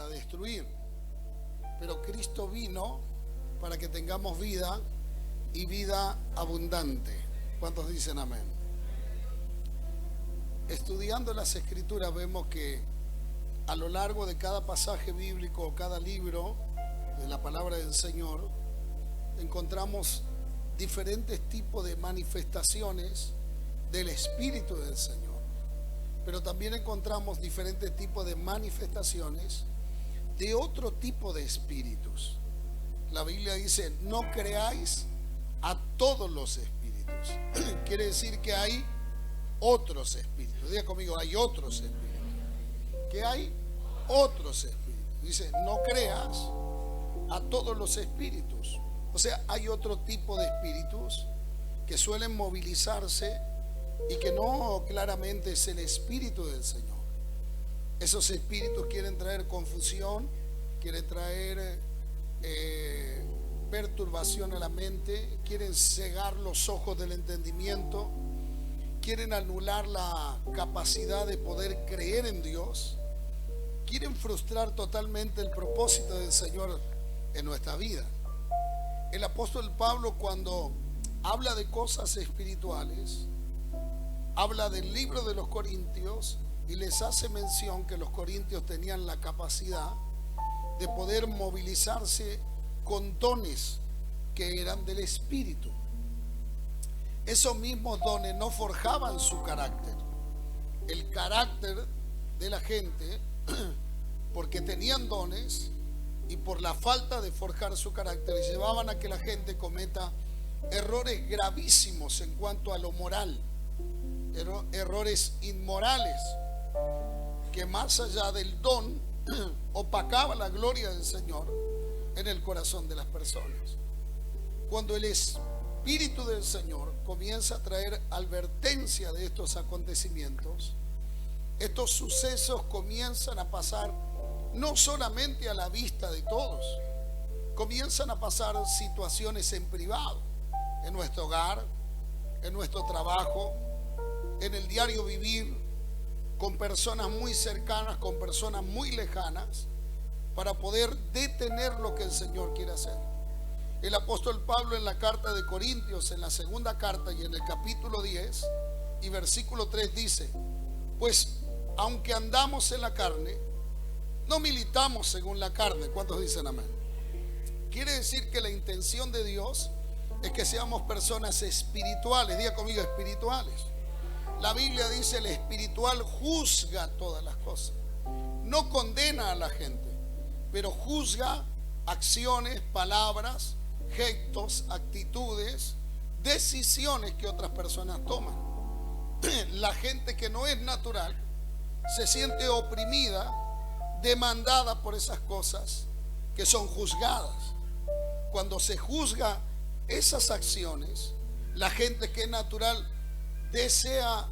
para destruir, pero Cristo vino para que tengamos vida y vida abundante. ¿Cuántos dicen amén? Estudiando las Escrituras vemos que a lo largo de cada pasaje bíblico o cada libro de la palabra del Señor encontramos diferentes tipos de manifestaciones del Espíritu del Señor, pero también encontramos diferentes tipos de manifestaciones de otro tipo de espíritus. La Biblia dice: no creáis a todos los espíritus. Quiere decir que hay otros espíritus. Diga conmigo: hay otros espíritus. Que hay otros espíritus. Dice: no creas a todos los espíritus. O sea, hay otro tipo de espíritus que suelen movilizarse y que no claramente es el Espíritu del Señor. Esos espíritus quieren traer confusión, quieren traer perturbación a la mente, quieren cegar los ojos del entendimiento, quieren anular la capacidad de poder creer en Dios, quieren frustrar totalmente el propósito del Señor en nuestra vida. El apóstol Pablo, cuando habla de cosas espirituales, habla del libro de los Corintios y les hace mención que los corintios tenían la capacidad de poder movilizarse con dones que eran del Espíritu. Esos mismos dones no forjaban su carácter, el carácter de la gente, porque tenían dones y por la falta de forjar su carácter llevaban a que la gente cometa errores gravísimos en cuanto a lo moral, errores inmorales, que más allá del don opacaba la gloria del Señor en el corazón de las personas. Cuando el Espíritu del Señor comienza a traer advertencia de estos acontecimientos, estos sucesos comienzan a pasar no solamente a la vista de todos, comienzan a pasar situaciones en privado, en nuestro hogar, en nuestro trabajo, en el diario vivir, con personas muy cercanas, con personas muy lejanas, para poder detener lo que el Señor quiere hacer. El apóstol Pablo, en la carta de Corintios, en la segunda carta y en el capítulo 10 y versículo 3 dice: pues aunque andamos en la carne, no militamos según la carne. ¿Cuántos dicen amén? Quiere decir que la intención de Dios es que seamos personas espirituales. Diga conmigo: espirituales. La Biblia dice: el espiritual juzga todas las cosas. No condena a la gente, pero juzga acciones, palabras, gestos, actitudes, decisiones que otras personas toman. La gente que no es natural se siente oprimida, demandada por esas cosas que son juzgadas. Cuando se juzga esas acciones, la gente que es natural desea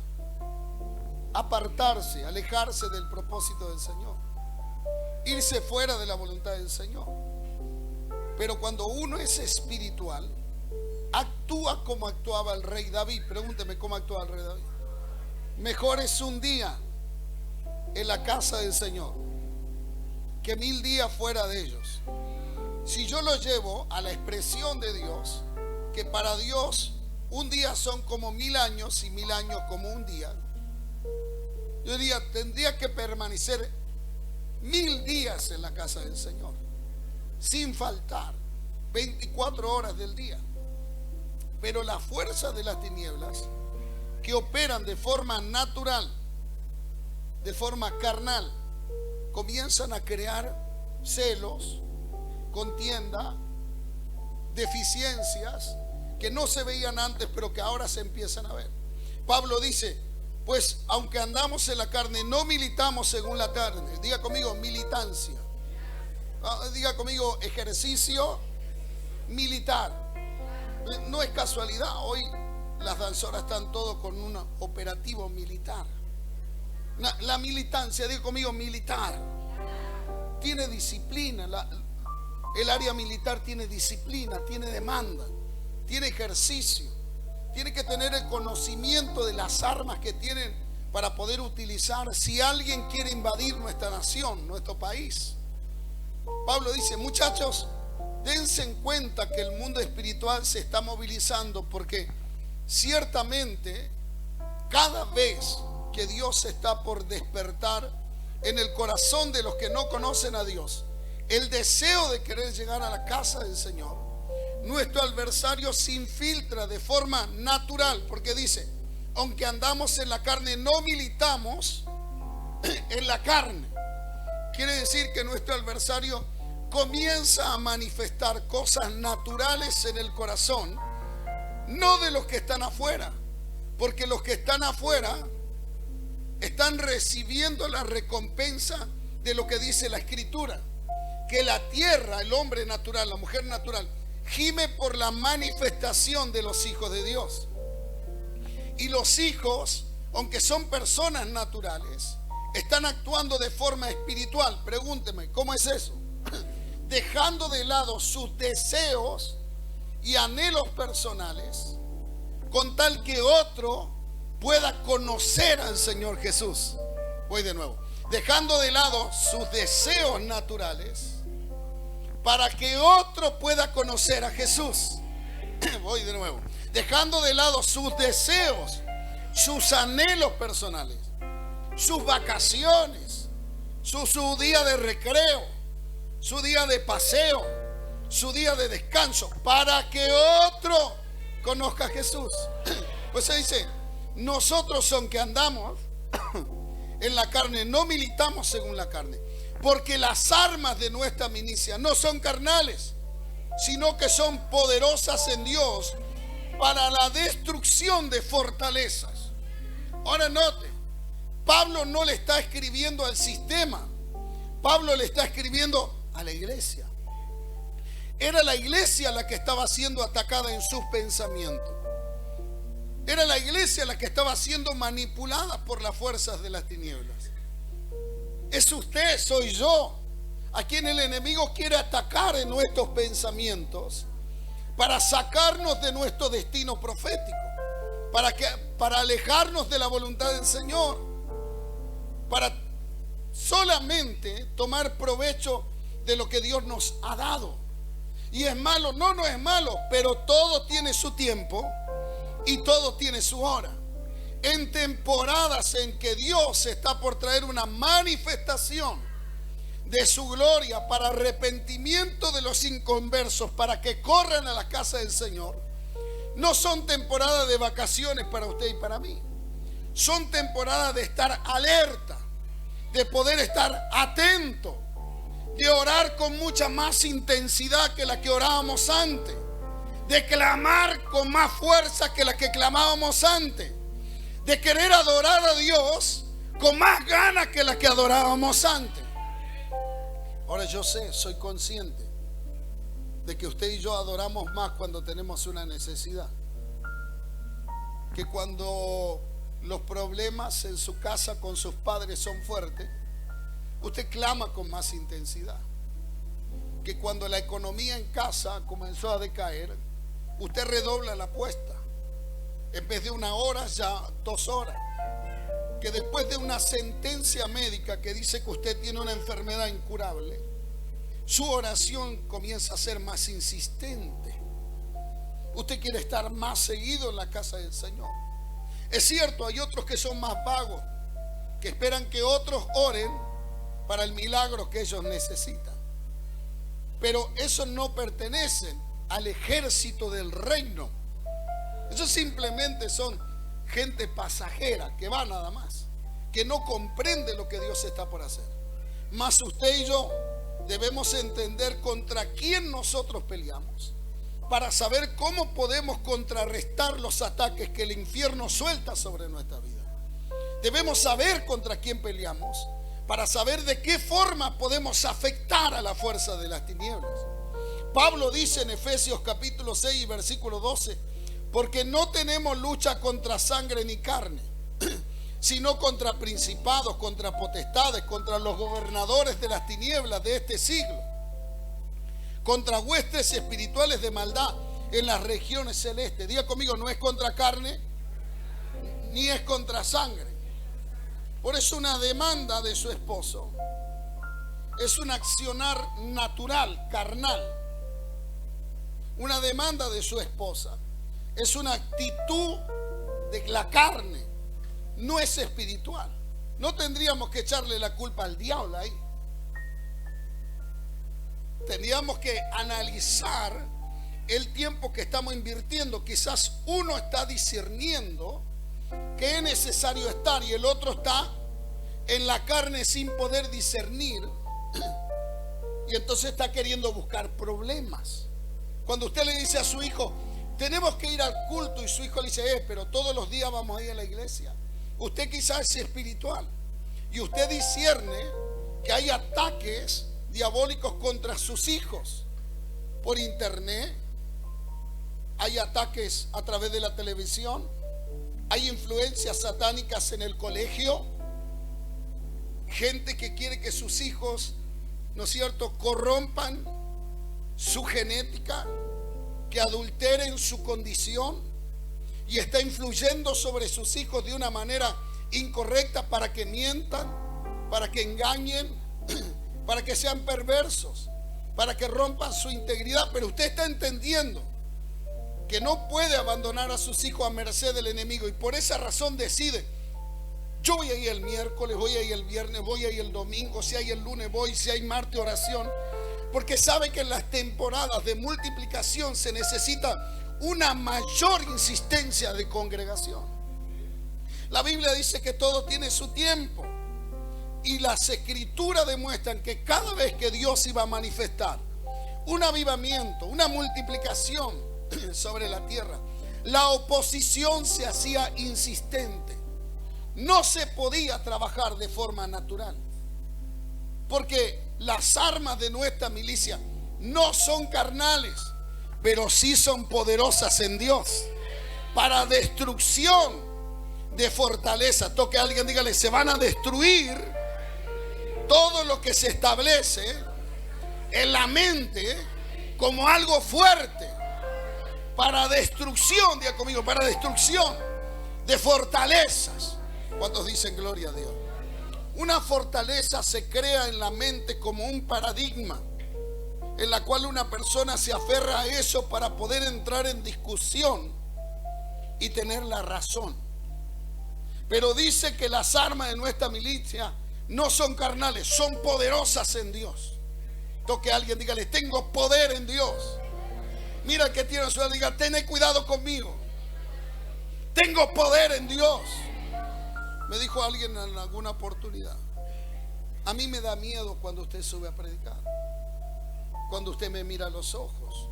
apartarse, alejarse del propósito del Señor, irse fuera de la voluntad del Señor. Pero cuando uno es espiritual, actúa como actuaba el rey David. Pregúnteme cómo actuaba el rey David. Mejor es un día en la casa del Señor que 1000 días fuera de ellos. Si yo lo llevo a la expresión de Dios, que para Dios un día son como 1000 años y 1000 años como un día, yo diría, tendría que permanecer 1000 días en la casa del Señor, sin faltar, 24 horas del día. Pero las fuerzas de las tinieblas, que operan de forma natural, de forma carnal, comienzan a crear celos, contienda, deficiencias que no se veían antes, pero que ahora se empiezan a ver. Pablo dice: pues aunque andamos en la carne, no militamos según la carne. Diga conmigo: militancia. Diga conmigo: ejercicio militar. No es casualidad, hoy las danzoras están todos con un operativo militar. La militancia, diga conmigo: militar. Tiene disciplina. El área militar tiene disciplina, tiene demanda, tiene ejercicio. Tiene que tener el conocimiento de las armas que tienen para poder utilizar si alguien quiere invadir nuestra nación, nuestro país. Pablo dice, muchachos, dense en cuenta que el mundo espiritual se está movilizando, porque ciertamente cada vez que Dios está por despertar en el corazón de los que no conocen a Dios el deseo de querer llegar a la casa del Señor, nuestro adversario se infiltra de forma natural, porque dice, aunque andamos en la carne, no militamos en la carne. Quiere decir que nuestro adversario comienza a manifestar cosas naturales en el corazón, no de los que están afuera, porque los que están afuera están recibiendo la recompensa de lo que dice la Escritura, que la tierra, el hombre natural, la mujer natural, gime por la manifestación de los hijos de Dios. Y los hijos, aunque son personas naturales, están actuando de forma espiritual. Pregúnteme, ¿cómo es eso? Dejando de lado sus deseos y anhelos personales, con tal que otro pueda conocer al Señor Jesús. Voy de nuevo. Dejando de lado sus deseos naturales, para que otro pueda conocer a Jesús. Voy de nuevo. Dejando de lado sus deseos, sus anhelos personales, sus vacaciones, su día de recreo, su día de paseo, su día de descanso, para que otro conozca a Jesús. Pues se dice, nosotros aunque andamos en la carne, no militamos según la carne, porque las armas de nuestra milicia no son carnales, sino que son poderosas en Dios para la destrucción de fortalezas. Ahora note, Pablo no le está escribiendo al sistema, Pablo le está escribiendo a la iglesia. Era la iglesia la que estaba siendo atacada en sus pensamientos. Era la iglesia la que estaba siendo manipulada por las fuerzas de las tinieblas. Es usted, soy yo, a quien el enemigo quiere atacar en nuestros pensamientos para sacarnos de nuestro destino profético, para alejarnos de la voluntad del Señor, para solamente tomar provecho de lo que Dios nos ha dado. Y es malo, no es malo, pero todo tiene su tiempo y todo tiene su hora. En temporadas en que Dios está por traer una manifestación de su gloria para arrepentimiento de los inconversos, para que corran a la casa del Señor, no son temporadas de vacaciones para usted y para mí. Son temporadas de estar alerta, de poder estar atento, de orar con mucha más intensidad que la que orábamos antes, de clamar con más fuerza que la que clamábamos antes, de querer adorar a Dios con más ganas que la que adorábamos antes. Ahora yo sé, soy consciente de que usted y yo adoramos más cuando tenemos una necesidad, que cuando los problemas en su casa con sus padres son fuertes, usted clama con más intensidad, que cuando la economía en casa comenzó a decaer, usted redobla la apuesta. En vez de 1 hora, ya 2 horas. Que después de una sentencia médica que dice que usted tiene una enfermedad incurable, su oración comienza a ser más insistente. Usted quiere estar más seguido en la casa del Señor. Es cierto, hay otros que son más vagos, que esperan que otros oren para el milagro que ellos necesitan. Pero esos no pertenecen al ejército del reino. Esos simplemente son gente pasajera que va nada más, que no comprende lo que Dios está por hacer. Mas usted y yo debemos entender contra quién nosotros peleamos, para saber cómo podemos contrarrestar los ataques que el infierno suelta sobre nuestra vida. Debemos saber contra quién peleamos, para saber de qué forma podemos afectar a la fuerza de las tinieblas. Pablo dice en Efesios capítulo 6 versículo 12, porque no tenemos lucha contra sangre ni carne, sino contra principados, contra potestades, contra los gobernadores de las tinieblas de este siglo, contra huestes espirituales de maldad en las regiones celestes. Diga conmigo, no es contra carne ni es contra sangre. Por eso una demanda de su esposo es un accionar natural, carnal, una demanda de su esposa, es una actitud de la carne, no es espiritual. No tendríamos que echarle la culpa al diablo ahí. Tendríamos que analizar el tiempo que estamos invirtiendo. Quizás uno está discerniendo que es necesario estar y el otro está en la carne sin poder discernir, y entonces está queriendo buscar problemas. Cuando usted le dice a su hijo, tenemos que ir al culto, y su hijo le dice, pero todos los días vamos a ir a la iglesia. Usted quizás es espiritual y usted discierne que hay ataques diabólicos contra sus hijos por internet, hay ataques a través de la televisión, hay influencias satánicas en el colegio, gente que quiere que sus hijos, ¿no es cierto?, corrompan su genética, que adulteren su condición, y está influyendo sobre sus hijos de una manera incorrecta para que mientan, para que engañen, para que sean perversos, para que rompan su integridad. Pero usted está entendiendo que no puede abandonar a sus hijos a merced del enemigo, y por esa razón decide, yo voy a ir el miércoles, voy a ir el viernes, voy a ir el domingo, si hay el lunes voy, si hay martes oración, porque sabe que en las temporadas de multiplicación se necesita una mayor insistencia de congregación. La Biblia dice que todo tiene su tiempo, y las escrituras demuestran que cada vez que Dios iba a manifestar un avivamiento, una multiplicación sobre la tierra, la oposición se hacía insistente. No se podía trabajar de forma natural, porque las armas de nuestra milicia no son carnales, pero sí son poderosas en Dios para destrucción de fortaleza. Toque a alguien, dígale, se van a destruir todo lo que se establece en la mente como algo fuerte para destrucción, diga conmigo, para destrucción de fortalezas. ¿Cuántos dicen gloria a Dios? Una fortaleza se crea en la mente como un paradigma en la cual una persona se aferra a eso para poder entrar en discusión y tener la razón. Pero dice que las armas de nuestra milicia no son carnales, son poderosas en Dios. Toque a alguien, dígale, tengo poder en Dios. Mira el que tiene a su lado, diga, ten cuidado conmigo, tengo poder en Dios. Me dijo alguien en alguna oportunidad, a mí me da miedo cuando usted sube a predicar, cuando usted me mira a los ojos,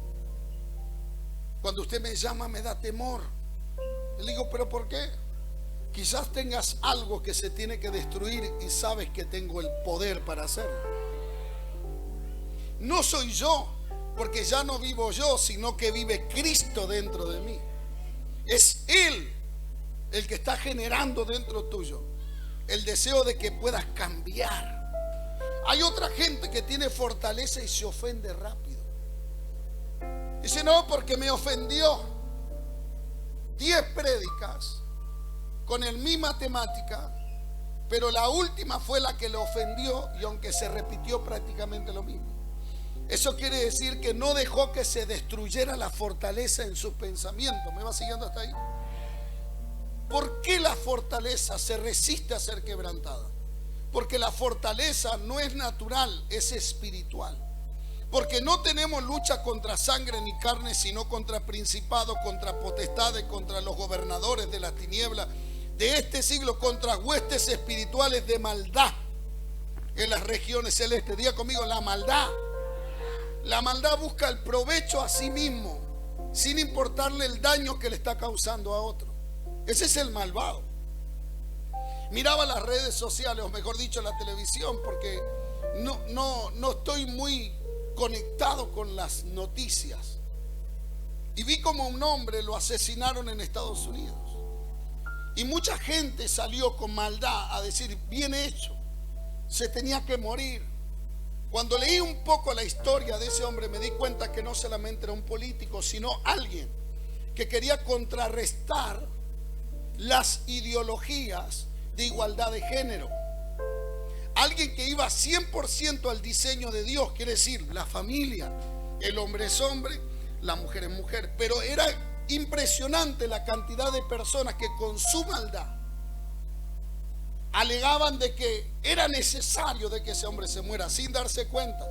cuando usted me llama me da temor. Le digo, ¿pero por qué? Quizás tengas algo que se tiene que destruir y sabes que tengo el poder para hacerlo. No soy yo, porque ya no vivo yo, sino que vive Cristo dentro de mí. Es Él el que está generando dentro tuyo el deseo de que puedas cambiar. Hay otra gente que tiene fortaleza y se ofende rápido. Dice, no, porque me ofendió. 10 prédicas con la misma temática, pero la última fue la que le ofendió, y aunque se repitió prácticamente lo mismo. Eso quiere decir que no dejó que se destruyera la fortaleza en sus pensamientos. ¿Me va siguiendo hasta ahí? ¿Por qué la fortaleza se resiste a ser quebrantada? Porque la fortaleza no es natural, es espiritual. Porque no tenemos lucha contra sangre ni carne, sino contra principados, contra potestades, contra los gobernadores de las tinieblas de este siglo, contra huestes espirituales de maldad en las regiones celestes. Diga conmigo, la maldad. La maldad busca el provecho a sí mismo, sin importarle el daño que le está causando a otro. Ese es el malvado. Miraba las redes sociales, o mejor dicho la televisión, porque no estoy muy conectado con las noticias, y vi como un hombre lo asesinaron en Estados Unidos, y mucha gente salió con maldad a decir, bien hecho, se tenía que morir. Cuando leí un poco la historia de ese hombre, me di cuenta que no solamente era un político, sino alguien que quería contrarrestar las ideologías de igualdad de género. alguien que iba 100% al diseño de Dios, quiere decir, la familia, el hombre es hombre, la mujer es mujer. Pero era impresionante la cantidad de personas que con su maldad alegaban de que era necesario de que ese hombre se muera, sin darse cuenta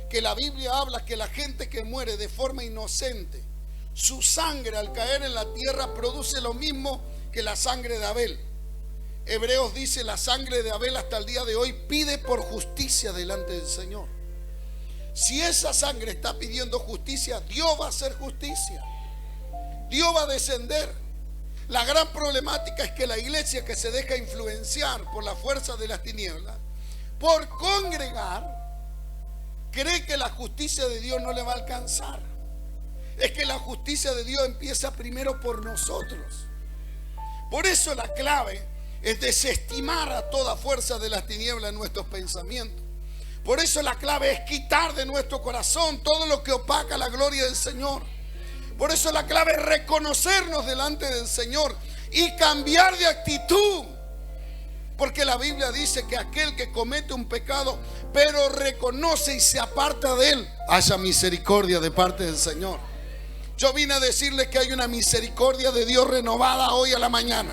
que la Biblia habla que la gente que muere de forma inocente, su sangre al caer en la tierra produce lo mismo que la sangre de Abel. Hebreos dice: la sangre de Abel hasta el día de hoy pide por justicia delante del Señor. Si esa sangre está pidiendo justicia, Dios va a hacer justicia, Dios va a descender. La gran problemática es que la iglesia, que se deja influenciar por la fuerza de las tinieblas, por congregar, cree que la justicia de Dios no le va a alcanzar. Es que la justicia de Dios empieza primero por nosotros. Por eso la clave es desestimar a toda fuerza de las tinieblas en nuestros pensamientos. Por eso la clave es quitar de nuestro corazón todo lo que opaca la gloria del Señor. Por eso la clave es reconocernos delante del Señor y cambiar de actitud. Porque la Biblia dice que aquel que comete un pecado, pero reconoce y se aparta de él, haya misericordia de parte del Señor. Yo vine a decirle que hay una misericordia de Dios renovada hoy a la mañana,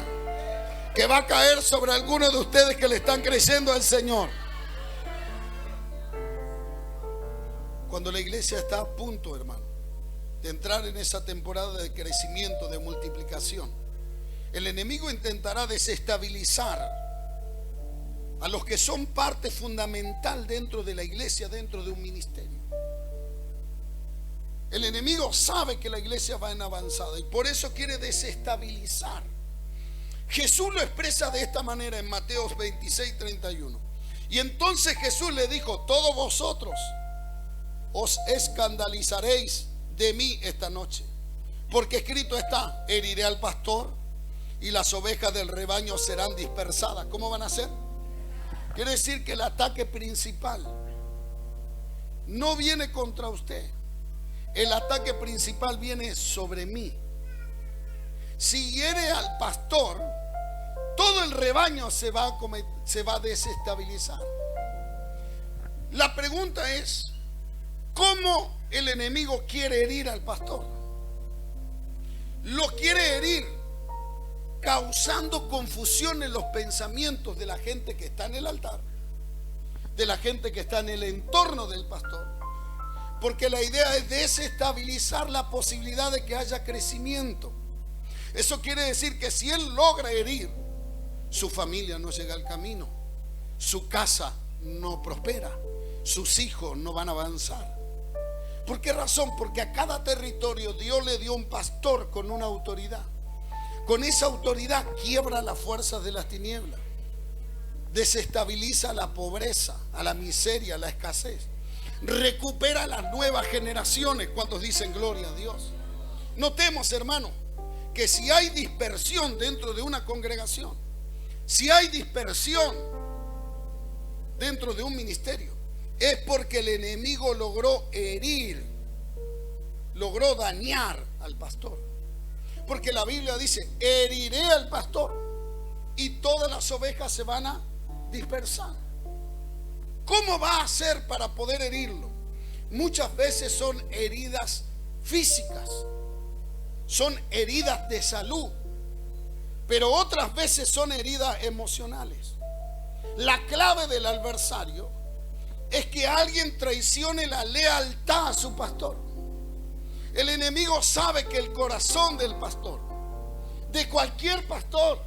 que va a caer sobre algunos de ustedes que le están creyendo al Señor. Cuando la iglesia está a punto, hermano, de entrar en esa temporada de crecimiento, de multiplicación, el enemigo intentará desestabilizar a los que son parte fundamental dentro de la iglesia, dentro de un ministerio. El enemigo sabe que la iglesia va en avanzada y por eso quiere desestabilizar. Jesús lo expresa de esta manera en Mateo 26:31. Y entonces Jesús le dijo: todos vosotros os escandalizaréis de mí esta noche, porque escrito está: heriré al pastor y las ovejas del rebaño serán dispersadas. ¿Cómo van a ser? Quiere decir que el ataque principal no viene contra usted. El ataque principal viene sobre mí. Si hiere al pastor, todo el rebaño se va a desestabilizar. La pregunta es: ¿cómo el enemigo quiere herir al pastor? Lo quiere herir causando confusión en los pensamientos de la gente que está en el altar, de la gente que está en el entorno del pastor, porque la idea es desestabilizar la posibilidad de que haya crecimiento. Eso quiere decir que si él logra herir, su familia no llega al camino, su casa no prospera, sus hijos no van a avanzar. ¿Por qué razón? Porque a cada territorio Dios le dio un pastor con una autoridad. Con esa autoridad quiebra las fuerzas de las tinieblas, desestabiliza la pobreza, a la miseria, a la escasez, recupera las nuevas generaciones. cuando dicen gloria a Dios? Notemos, hermano, que si hay dispersión dentro de una congregación, si hay dispersión dentro de un ministerio, es porque el enemigo logró herir, logró dañar al pastor. Porque la Biblia dice: heriré al pastor y todas las ovejas se van a dispersar. ¿Cómo va a hacer para poder herirlo? Muchas veces son heridas físicas, son heridas de salud, pero otras veces son heridas emocionales. La clave del adversario es que alguien traicione la lealtad a su pastor. El enemigo sabe que el corazón del pastor, de cualquier pastor,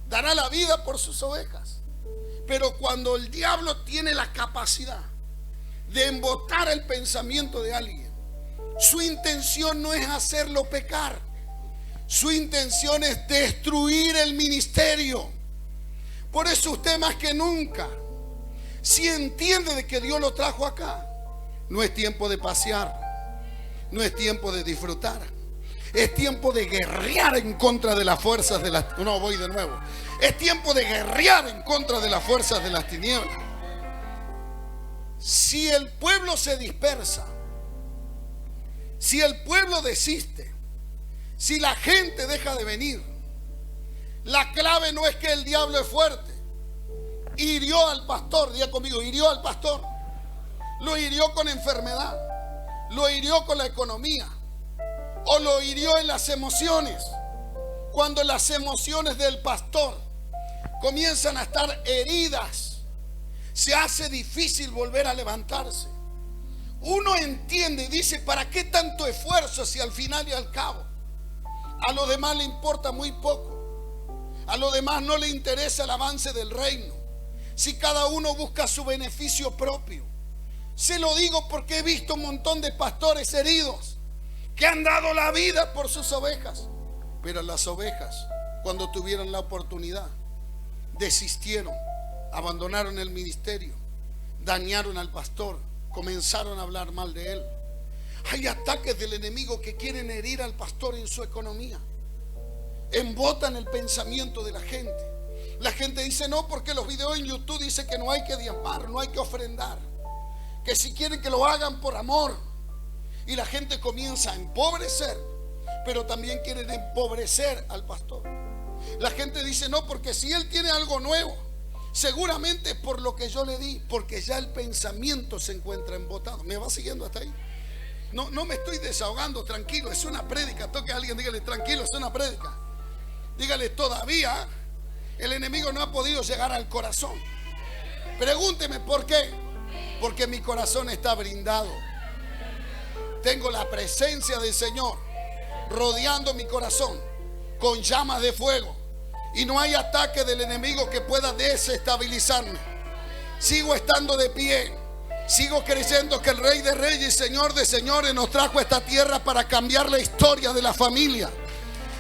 dará la vida por sus ovejas. Pero cuando el diablo tiene la capacidad de embotar el pensamiento de alguien, su intención no es hacerlo pecar, su intención es destruir el ministerio. Por eso usted más que nunca, si entiende de que Dios lo trajo acá, no es tiempo de pasear, no es tiempo de disfrutar, es tiempo de guerrear en contra de las fuerzas de las... No, voy de nuevo. Es tiempo de guerrear en contra de las fuerzas de las tinieblas. Si el pueblo se dispersa, si el pueblo desiste, si la gente deja de venir, la clave no es que el diablo es fuerte. hirió al pastor. Diga conmigo, hirió al pastor. Lo hirió con enfermedad, lo hirió con la economía, o lo hirió en las emociones. Cuando las emociones del pastor comienzan a estar heridas, se hace difícil volver a levantarse. Uno entiende y dice, ¿para qué tanto esfuerzo si al final y al cabo a los demás le importa muy poco? A los demás no le interesa el avance del reino, si cada uno busca su beneficio propio. Se lo digo porque he visto un montón de pastores heridos que han dado la vida por sus ovejas, pero las ovejas, cuando tuvieron la oportunidad, desistieron, abandonaron el ministerio, dañaron al pastor, comenzaron a hablar mal de él. Hay ataques del enemigo que quieren herir al pastor en su economía. Embotan el pensamiento de la gente. La gente dice no, porque los videos en YouTube dicen que no hay que diezmar, no hay que ofrendar, que si quieren que lo hagan por amor. Y la gente comienza a empobrecer, pero también quieren empobrecer al pastor. La gente dice no, porque si él tiene algo nuevo, seguramente es por lo que yo le di, porque ya el pensamiento se encuentra embotado. ¿Me va siguiendo hasta ahí? No me estoy desahogando, tranquilo, es una prédica. Toque a alguien, dígale, tranquilo, es una prédica. Dígale, todavía el enemigo no ha podido llegar al corazón. Pregúnteme por qué. Porque mi corazón está brindado. Tengo la presencia del Señor rodeando mi corazón con llamas de fuego, y no hay ataque del enemigo que pueda desestabilizarme. Sigo estando de pie. Sigo creyendo que el Rey de Reyes y Señor de Señores nos trajo a esta tierra para cambiar la historia de la familia.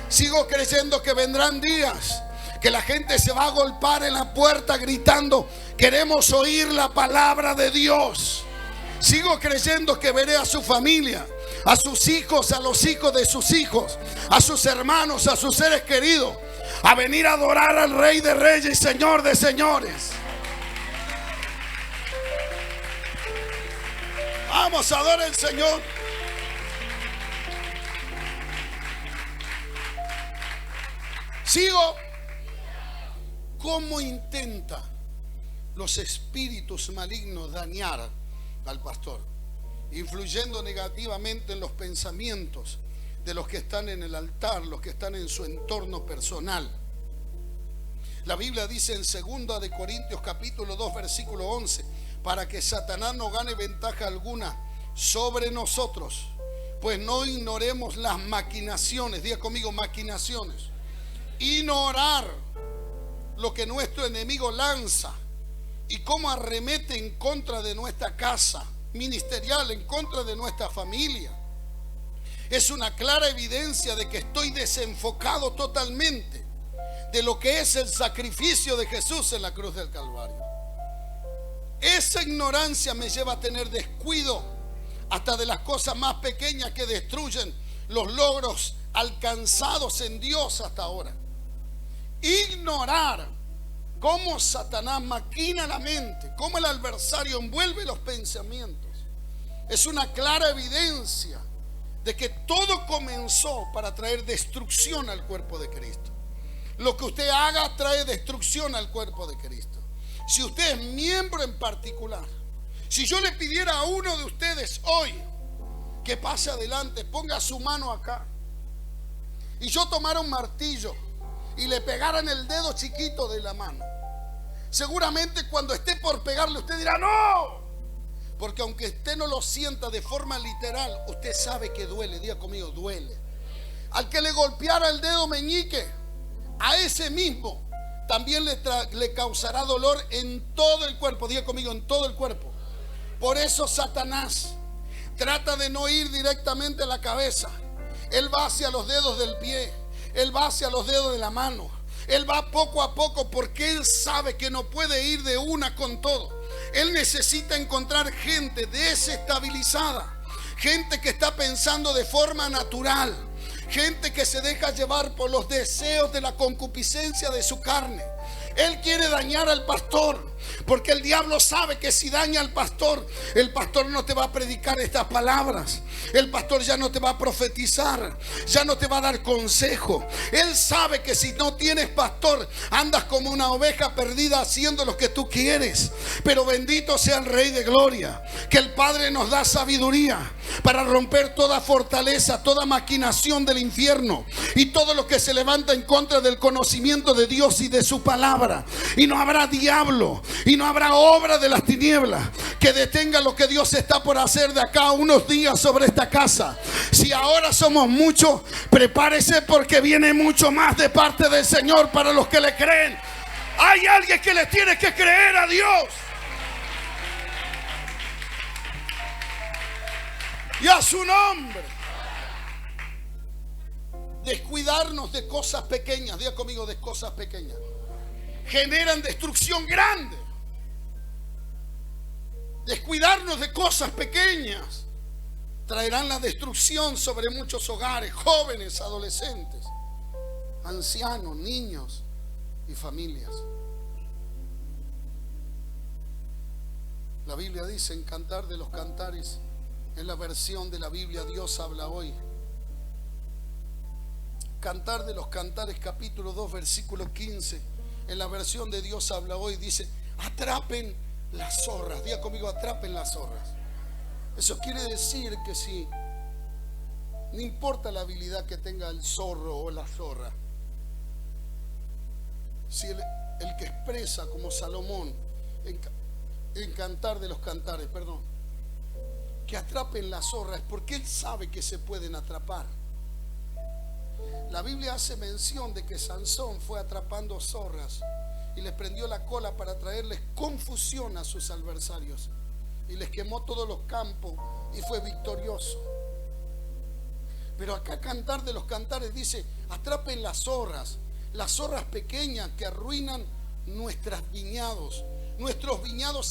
Sigo creyendo que vendrán días que la gente se va a golpear en la puerta gritando, queremos oír la palabra de Dios. Sigo creyendo que veré a su familia, a sus hijos, a los hijos de sus hijos, a sus hermanos, a sus seres queridos, a venir a adorar al Rey de Reyes y Señor de Señores. Vamos a adorar al Señor. Sigo. ¿Cómo intenta los espíritus malignos dañar al pastor? Influyendo negativamente en los pensamientos de los que están en el altar, los que están en su entorno personal. La Biblia dice en 2 de Corintios capítulo 2 versículo 11, para que Satanás no gane ventaja alguna sobre nosotros, pues no ignoremos las maquinaciones. Diga conmigo, maquinaciones. Ignorar lo que nuestro enemigo lanza y cómo arremete en contra de nuestra casa ministerial, en contra de nuestra familia. Es una clara evidencia de que estoy desenfocado totalmente de lo que es el sacrificio de Jesús en la cruz del Calvario. Esa ignorancia me lleva a tener descuido hasta de las cosas más pequeñas que destruyen los logros alcanzados en Dios hasta ahora. Ignorar cómo Satanás maquina la mente, cómo el adversario envuelve los pensamientos, es una clara evidencia de que todo comenzó para traer destrucción al cuerpo de Cristo. Lo que usted haga trae destrucción al cuerpo de Cristo. Si usted es miembro en particular, si yo le pidiera a uno de ustedes hoy que pase adelante, ponga su mano acá, y yo tomara un martillo y le pegara en el dedo chiquito de la mano, seguramente cuando esté por pegarle usted dirá no, porque aunque usted no lo sienta de forma literal, usted sabe que duele. Diga conmigo, duele. Al que le golpeara el dedo meñique, a ese mismo también le causará dolor en todo el cuerpo. Diga conmigo, en todo el cuerpo. Por eso Satanás trata de no ir directamente a la cabeza. Él va hacia los dedos del pie, él va hacia los dedos de la mano, él va poco a poco, porque él sabe que no puede ir de una con todo. Él necesita encontrar gente desestabilizada, gente que está pensando de forma natural, gente que se deja llevar por los deseos de la concupiscencia de su carne, Él quiere dañar al pastor, porque el diablo sabe que si daña al pastor, el pastor no te va a predicar estas palabras. El pastor ya no te va a profetizar, ya no te va a dar consejo. Él sabe que si no tienes pastor, andas como una oveja perdida haciendo lo que tú quieres. Pero bendito sea el Rey de Gloria, que el Padre nos da sabiduría para romper toda fortaleza, toda maquinación del infierno y todo lo que se levanta en contra del conocimiento de Dios y de su palabra. Y no habrá diablo y no habrá obra de las tinieblas que detenga lo que Dios está por hacer de acá a unos días sobre esta casa. Si ahora somos muchos, prepárese, porque viene mucho más de parte del Señor para los que le creen. Hay alguien que le tiene que creer a Dios y a su nombre. Descuidarnos de cosas pequeñas, diga conmigo, de cosas pequeñas, generan destrucción grande. Descuidarnos de cosas pequeñas traerán la destrucción sobre muchos hogares, jóvenes, adolescentes, ancianos, niños y familias. La Biblia dice en Cantar de los Cantares, en la versión de la Biblia Dios habla hoy, Cantar de los Cantares capítulo 2 versículo 15, en la versión de Dios habla hoy, dice: atrapen las zorras. Diga conmigo, atrapen las zorras. Eso quiere decir que si no importa la habilidad que tenga el zorro o la zorra, si el que expresa como Salomón en Cantar de los Cantares, perdón, que atrapen las zorras, es porque él sabe que se pueden atrapar. La Biblia hace mención de que Sansón fue atrapando zorras y les prendió la cola para traerles confusión a sus adversarios, y les quemó todos los campos y fue victorioso. Pero acá Cantar de los Cantares dice: atrapen las zorras pequeñas que arruinan nuestros viñados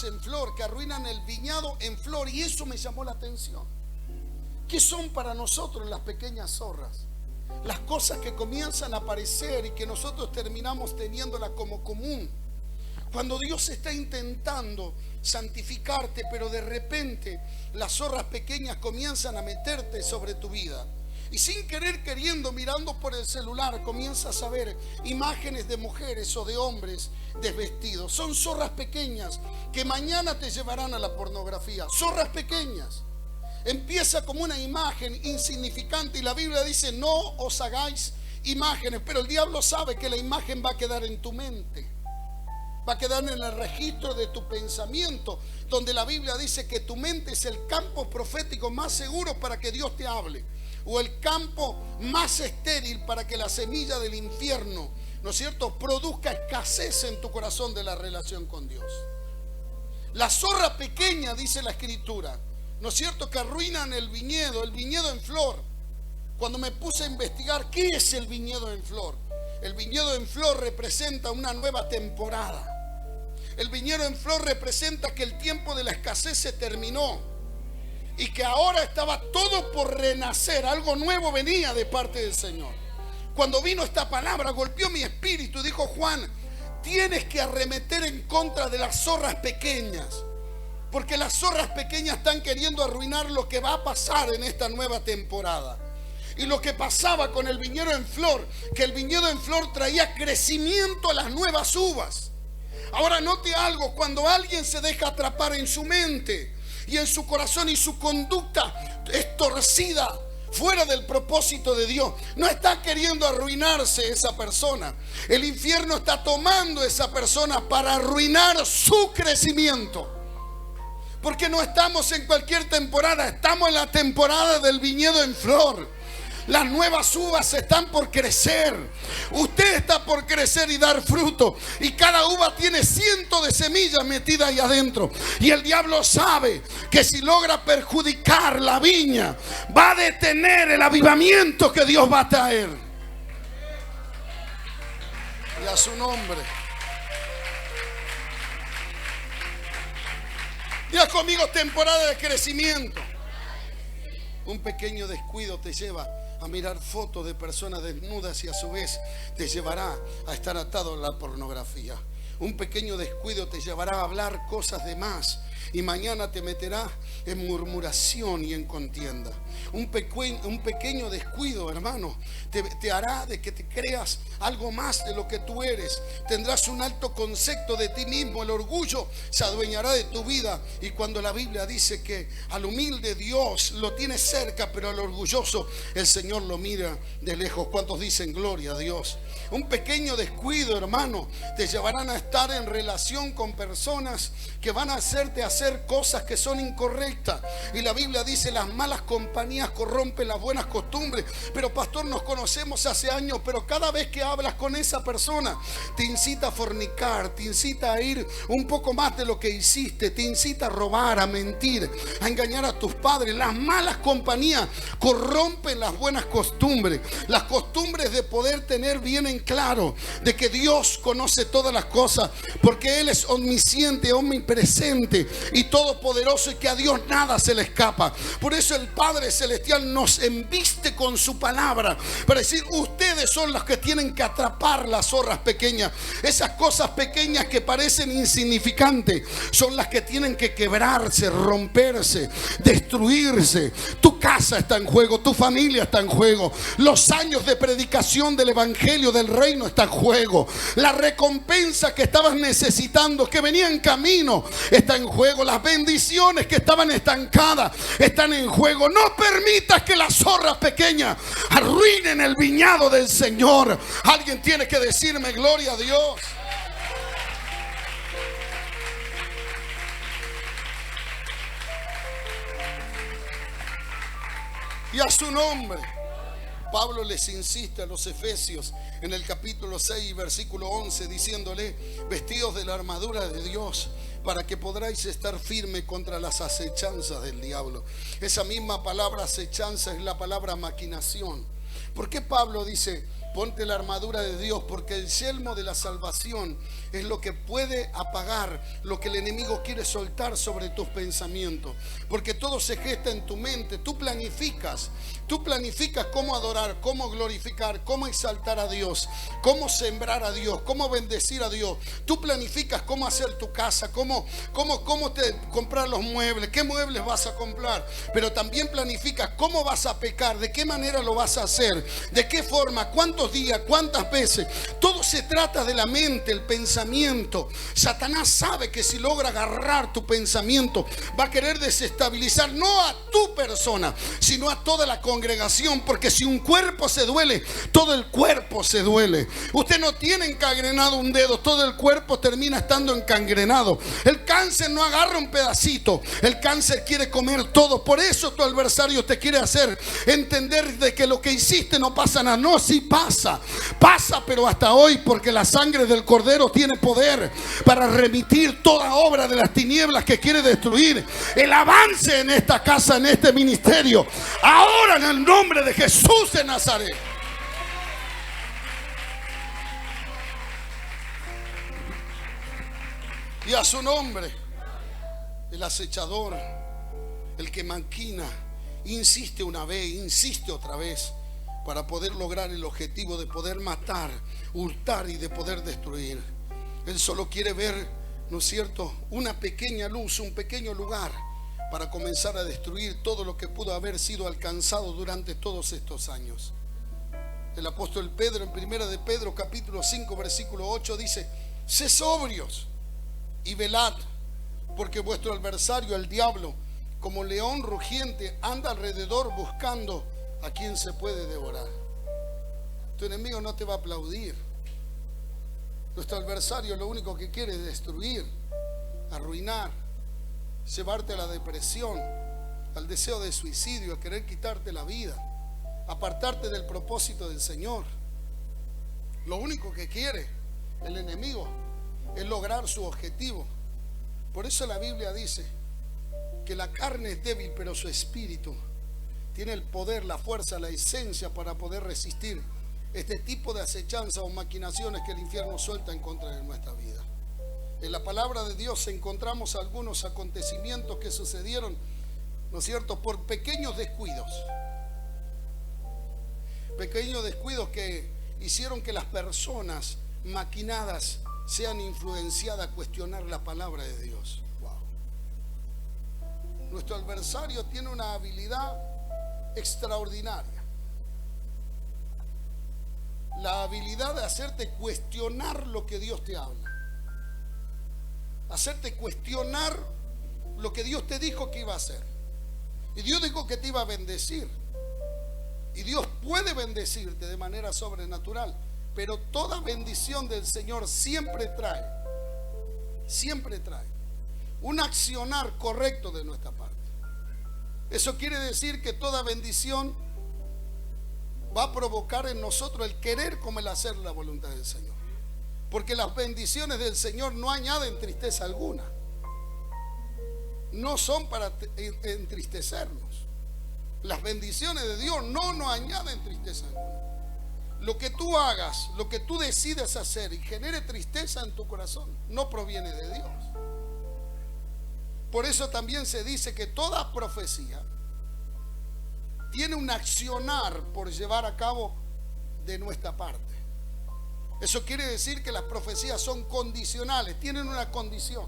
en flor, que arruinan el viñado en flor. Y eso me llamó la atención. ¿Qué son para nosotros las pequeñas zorras? Las cosas que comienzan a aparecer y que nosotros terminamos teniéndolas como común. Cuando Dios está intentando santificarte, pero de repente las zorras pequeñas comienzan a meterte sobre tu vida. Y sin querer queriendo, mirando por el celular, comienzas a ver imágenes de mujeres o de hombres desvestidos. Son zorras pequeñas que mañana te llevarán a la pornografía. Zorras pequeñas. Empieza como una imagen insignificante y la Biblia dice: no os hagáis imágenes. Pero el diablo sabe que la imagen va a quedar en tu mente, va a quedar en el registro de tu pensamiento, donde la Biblia dice que tu mente es el campo profético más seguro para que Dios te hable, o el campo más estéril para que la semilla del infierno, ¿no es cierto?, produzca escasez en tu corazón de la relación con Dios. La zorra pequeña, dice la Escritura, ¿no es cierto?, que arruinan el viñedo en flor. Cuando me puse a investigar qué es el viñedo en flor, el viñedo en flor representa una nueva temporada. El viñedo en flor representa que el tiempo de la escasez se terminó y que ahora estaba todo por renacer. Algo nuevo venía de parte del Señor. Cuando vino esta palabra, golpeó mi espíritu y dijo: Juan, tienes que arremeter en contra de las zorras pequeñas, porque las zorras pequeñas están queriendo arruinar lo que va a pasar en esta nueva temporada. Y lo que pasaba con el viñedo en flor, que el viñedo en flor traía crecimiento a las nuevas uvas. Ahora note algo: cuando alguien se deja atrapar en su mente y en su corazón y su conducta es torcida fuera del propósito de Dios, no está queriendo arruinarse esa persona. El infierno está tomando a esa persona para arruinar su crecimiento. Porque no estamos en cualquier temporada, estamos en la temporada del viñedo en flor. Las nuevas uvas están por crecer. Usted está por crecer y dar fruto. Y cada uva tiene cientos de semillas metidas ahí adentro. Y el diablo sabe que si logra perjudicar la viña, va a detener el avivamiento que Dios va a traer. Y a su nombre. Diga conmigo: temporada de crecimiento. Un pequeño descuido te lleva a mirar fotos de personas desnudas y a su vez te llevará a estar atado a la pornografía. Un pequeño descuido te llevará a hablar cosas de más y mañana te meterá en murmuración y en contienda. Un pequeño descuido, hermano, te hará de que te creas algo más de lo que tú eres. Tendrás un alto concepto de ti mismo. El orgullo se adueñará de tu vida. Y cuando la Biblia dice que al humilde Dios lo tiene cerca, pero al orgulloso el Señor lo mira de lejos. ¿Cuántos dicen gloria a Dios? Un pequeño descuido, hermano, te llevarán a estar en relación con personas que van a hacerte hacer cosas que son incorrectas. Y la Biblia dice: las malas compañías corrompen las buenas costumbres. Pero pastor, nos conocemos hace años, pero cada vez que hablas con esa persona te incita a fornicar, te incita a ir un poco más de lo que hiciste, te incita a robar, a mentir, a engañar a tus padres. Las malas compañías corrompen las buenas costumbres. Las costumbres de poder tener bien en claro de que Dios conoce todas las cosas, porque Él es omnisciente, omnipresente y todopoderoso, y que a Dios nada se le escapa. Por eso el Padre Celestial nos embiste con su palabra para decir: ustedes son los que tienen que atrapar las zorras pequeñas. Esas cosas pequeñas que parecen insignificantes son las que tienen que quebrarse, romperse, destruirse. Tu casa está en juego, tu familia está en juego, los años de predicación del evangelio del reino está en juego, la recompensa que estabas necesitando, que venía en camino, está en juego. Las bendiciones que estaban estancadas están en juego. No permitas que las zorras pequeñas arruinen el viñado del Señor. Alguien tiene que decirme gloria a Dios. Y a su nombre. Pablo les insiste a los efesios en el capítulo 6, versículo 11, diciéndole: vestidos de la armadura de Dios, para que podráis estar firme contra las acechanzas del diablo. Esa misma palabra acechanza es la palabra maquinación. ¿Por qué Pablo dice ponte la armadura de Dios? Porque el yelmo de la salvación es lo que puede apagar lo que el enemigo quiere soltar sobre tus pensamientos. Porque todo se gesta en tu mente. Tú planificas cómo adorar, cómo glorificar, cómo exaltar a Dios, cómo sembrar a Dios, cómo bendecir a Dios. Tú planificas cómo hacer tu casa, cómo comprar los muebles, qué muebles vas a comprar. Pero también planificas cómo vas a pecar, de qué manera lo vas a hacer, de qué forma, cuántos días, cuántas veces. Todo se trata de la mente, el pensamiento. Satanás sabe que si logra agarrar tu pensamiento, va a querer desestabilizar no a tu persona, sino a toda la congregación. Porque si un cuerpo se duele, todo el cuerpo se duele. Usted no tiene encangrenado un dedo, todo el cuerpo termina estando encangrenado. El cáncer no agarra un pedacito, el cáncer quiere comer todo. Por eso tu adversario te quiere hacer entender de que lo que hiciste no pasa nada. No, sí pasa, pero hasta hoy, porque la sangre del Cordero tiene poder para remitir toda obra de las tinieblas que quiere destruir el avance en esta casa, en este ministerio, ahora en el nombre de Jesús de Nazaret. Y a su nombre, el acechador, el que maquina, insiste una vez, insiste otra vez, para poder lograr el objetivo de poder matar, hurtar y de poder destruir. Él solo quiere ver, ¿no es cierto?, una pequeña luz, un pequeño lugar para comenzar a destruir todo lo que pudo haber sido alcanzado durante todos estos años. El apóstol Pedro, en primera de Pedro capítulo 5 versículo 8, dice: sed sobrios y velad, porque vuestro adversario, el diablo, como león rugiente, anda alrededor buscando a quien se puede devorar. Tu enemigo no te va a aplaudir. Nuestro adversario lo único que quiere es destruir, arruinar, llevarte a la depresión, al deseo de suicidio, a querer quitarte la vida, apartarte del propósito del Señor. Lo único que quiere el enemigo es lograr su objetivo. Por eso la Biblia dice que la carne es débil, pero su espíritu tiene el poder, la fuerza, la esencia para poder resistir este tipo de acechanzas o maquinaciones que el infierno suelta en contra de nuestra vida. En la palabra de Dios encontramos algunos acontecimientos que sucedieron, ¿no es cierto?, por pequeños descuidos. Pequeños descuidos que hicieron que las personas maquinadas sean influenciadas a cuestionar la palabra de Dios. Wow. Nuestro adversario tiene una habilidad extraordinaria. La habilidad de hacerte cuestionar lo que Dios te habla. Hacerte cuestionar lo que Dios te dijo que iba a hacer. Y Dios dijo que te iba a bendecir. Y Dios puede bendecirte de manera sobrenatural. Pero toda bendición del Señor siempre trae un accionar correcto de nuestra parte. Eso quiere decir que toda bendición va a provocar en nosotros el querer como el hacer la voluntad del Señor. Porque las bendiciones del Señor no añaden tristeza alguna. No son para entristecernos. Las bendiciones de Dios no nos añaden tristeza alguna. Lo que tú hagas, lo que tú decides hacer y genere tristeza en tu corazón, no proviene de Dios. Por eso también se dice que toda profecía tiene un accionar por llevar a cabo de nuestra parte. Eso quiere decir que las profecías son condicionales, tienen una condición.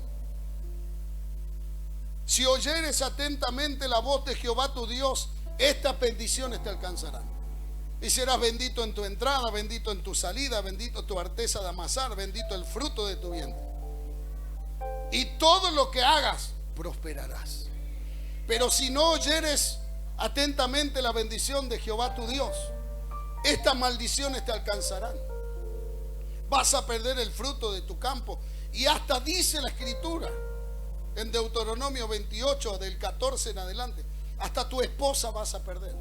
Si oyeres atentamente la voz de Jehová tu Dios, estas bendiciones te alcanzarán. Y serás bendito en tu entrada, bendito en tu salida, bendito tu arteza de amasar, bendito el fruto de tu vientre. Y todo lo que hagas, prosperarás. Pero si no oyeres atentamente la bendición de Jehová tu Dios, estas maldiciones te alcanzarán. Vas a perder el fruto de tu campo. Y hasta dice la Escritura en Deuteronomio 28, del 14 en adelante, hasta tu esposa vas a perder.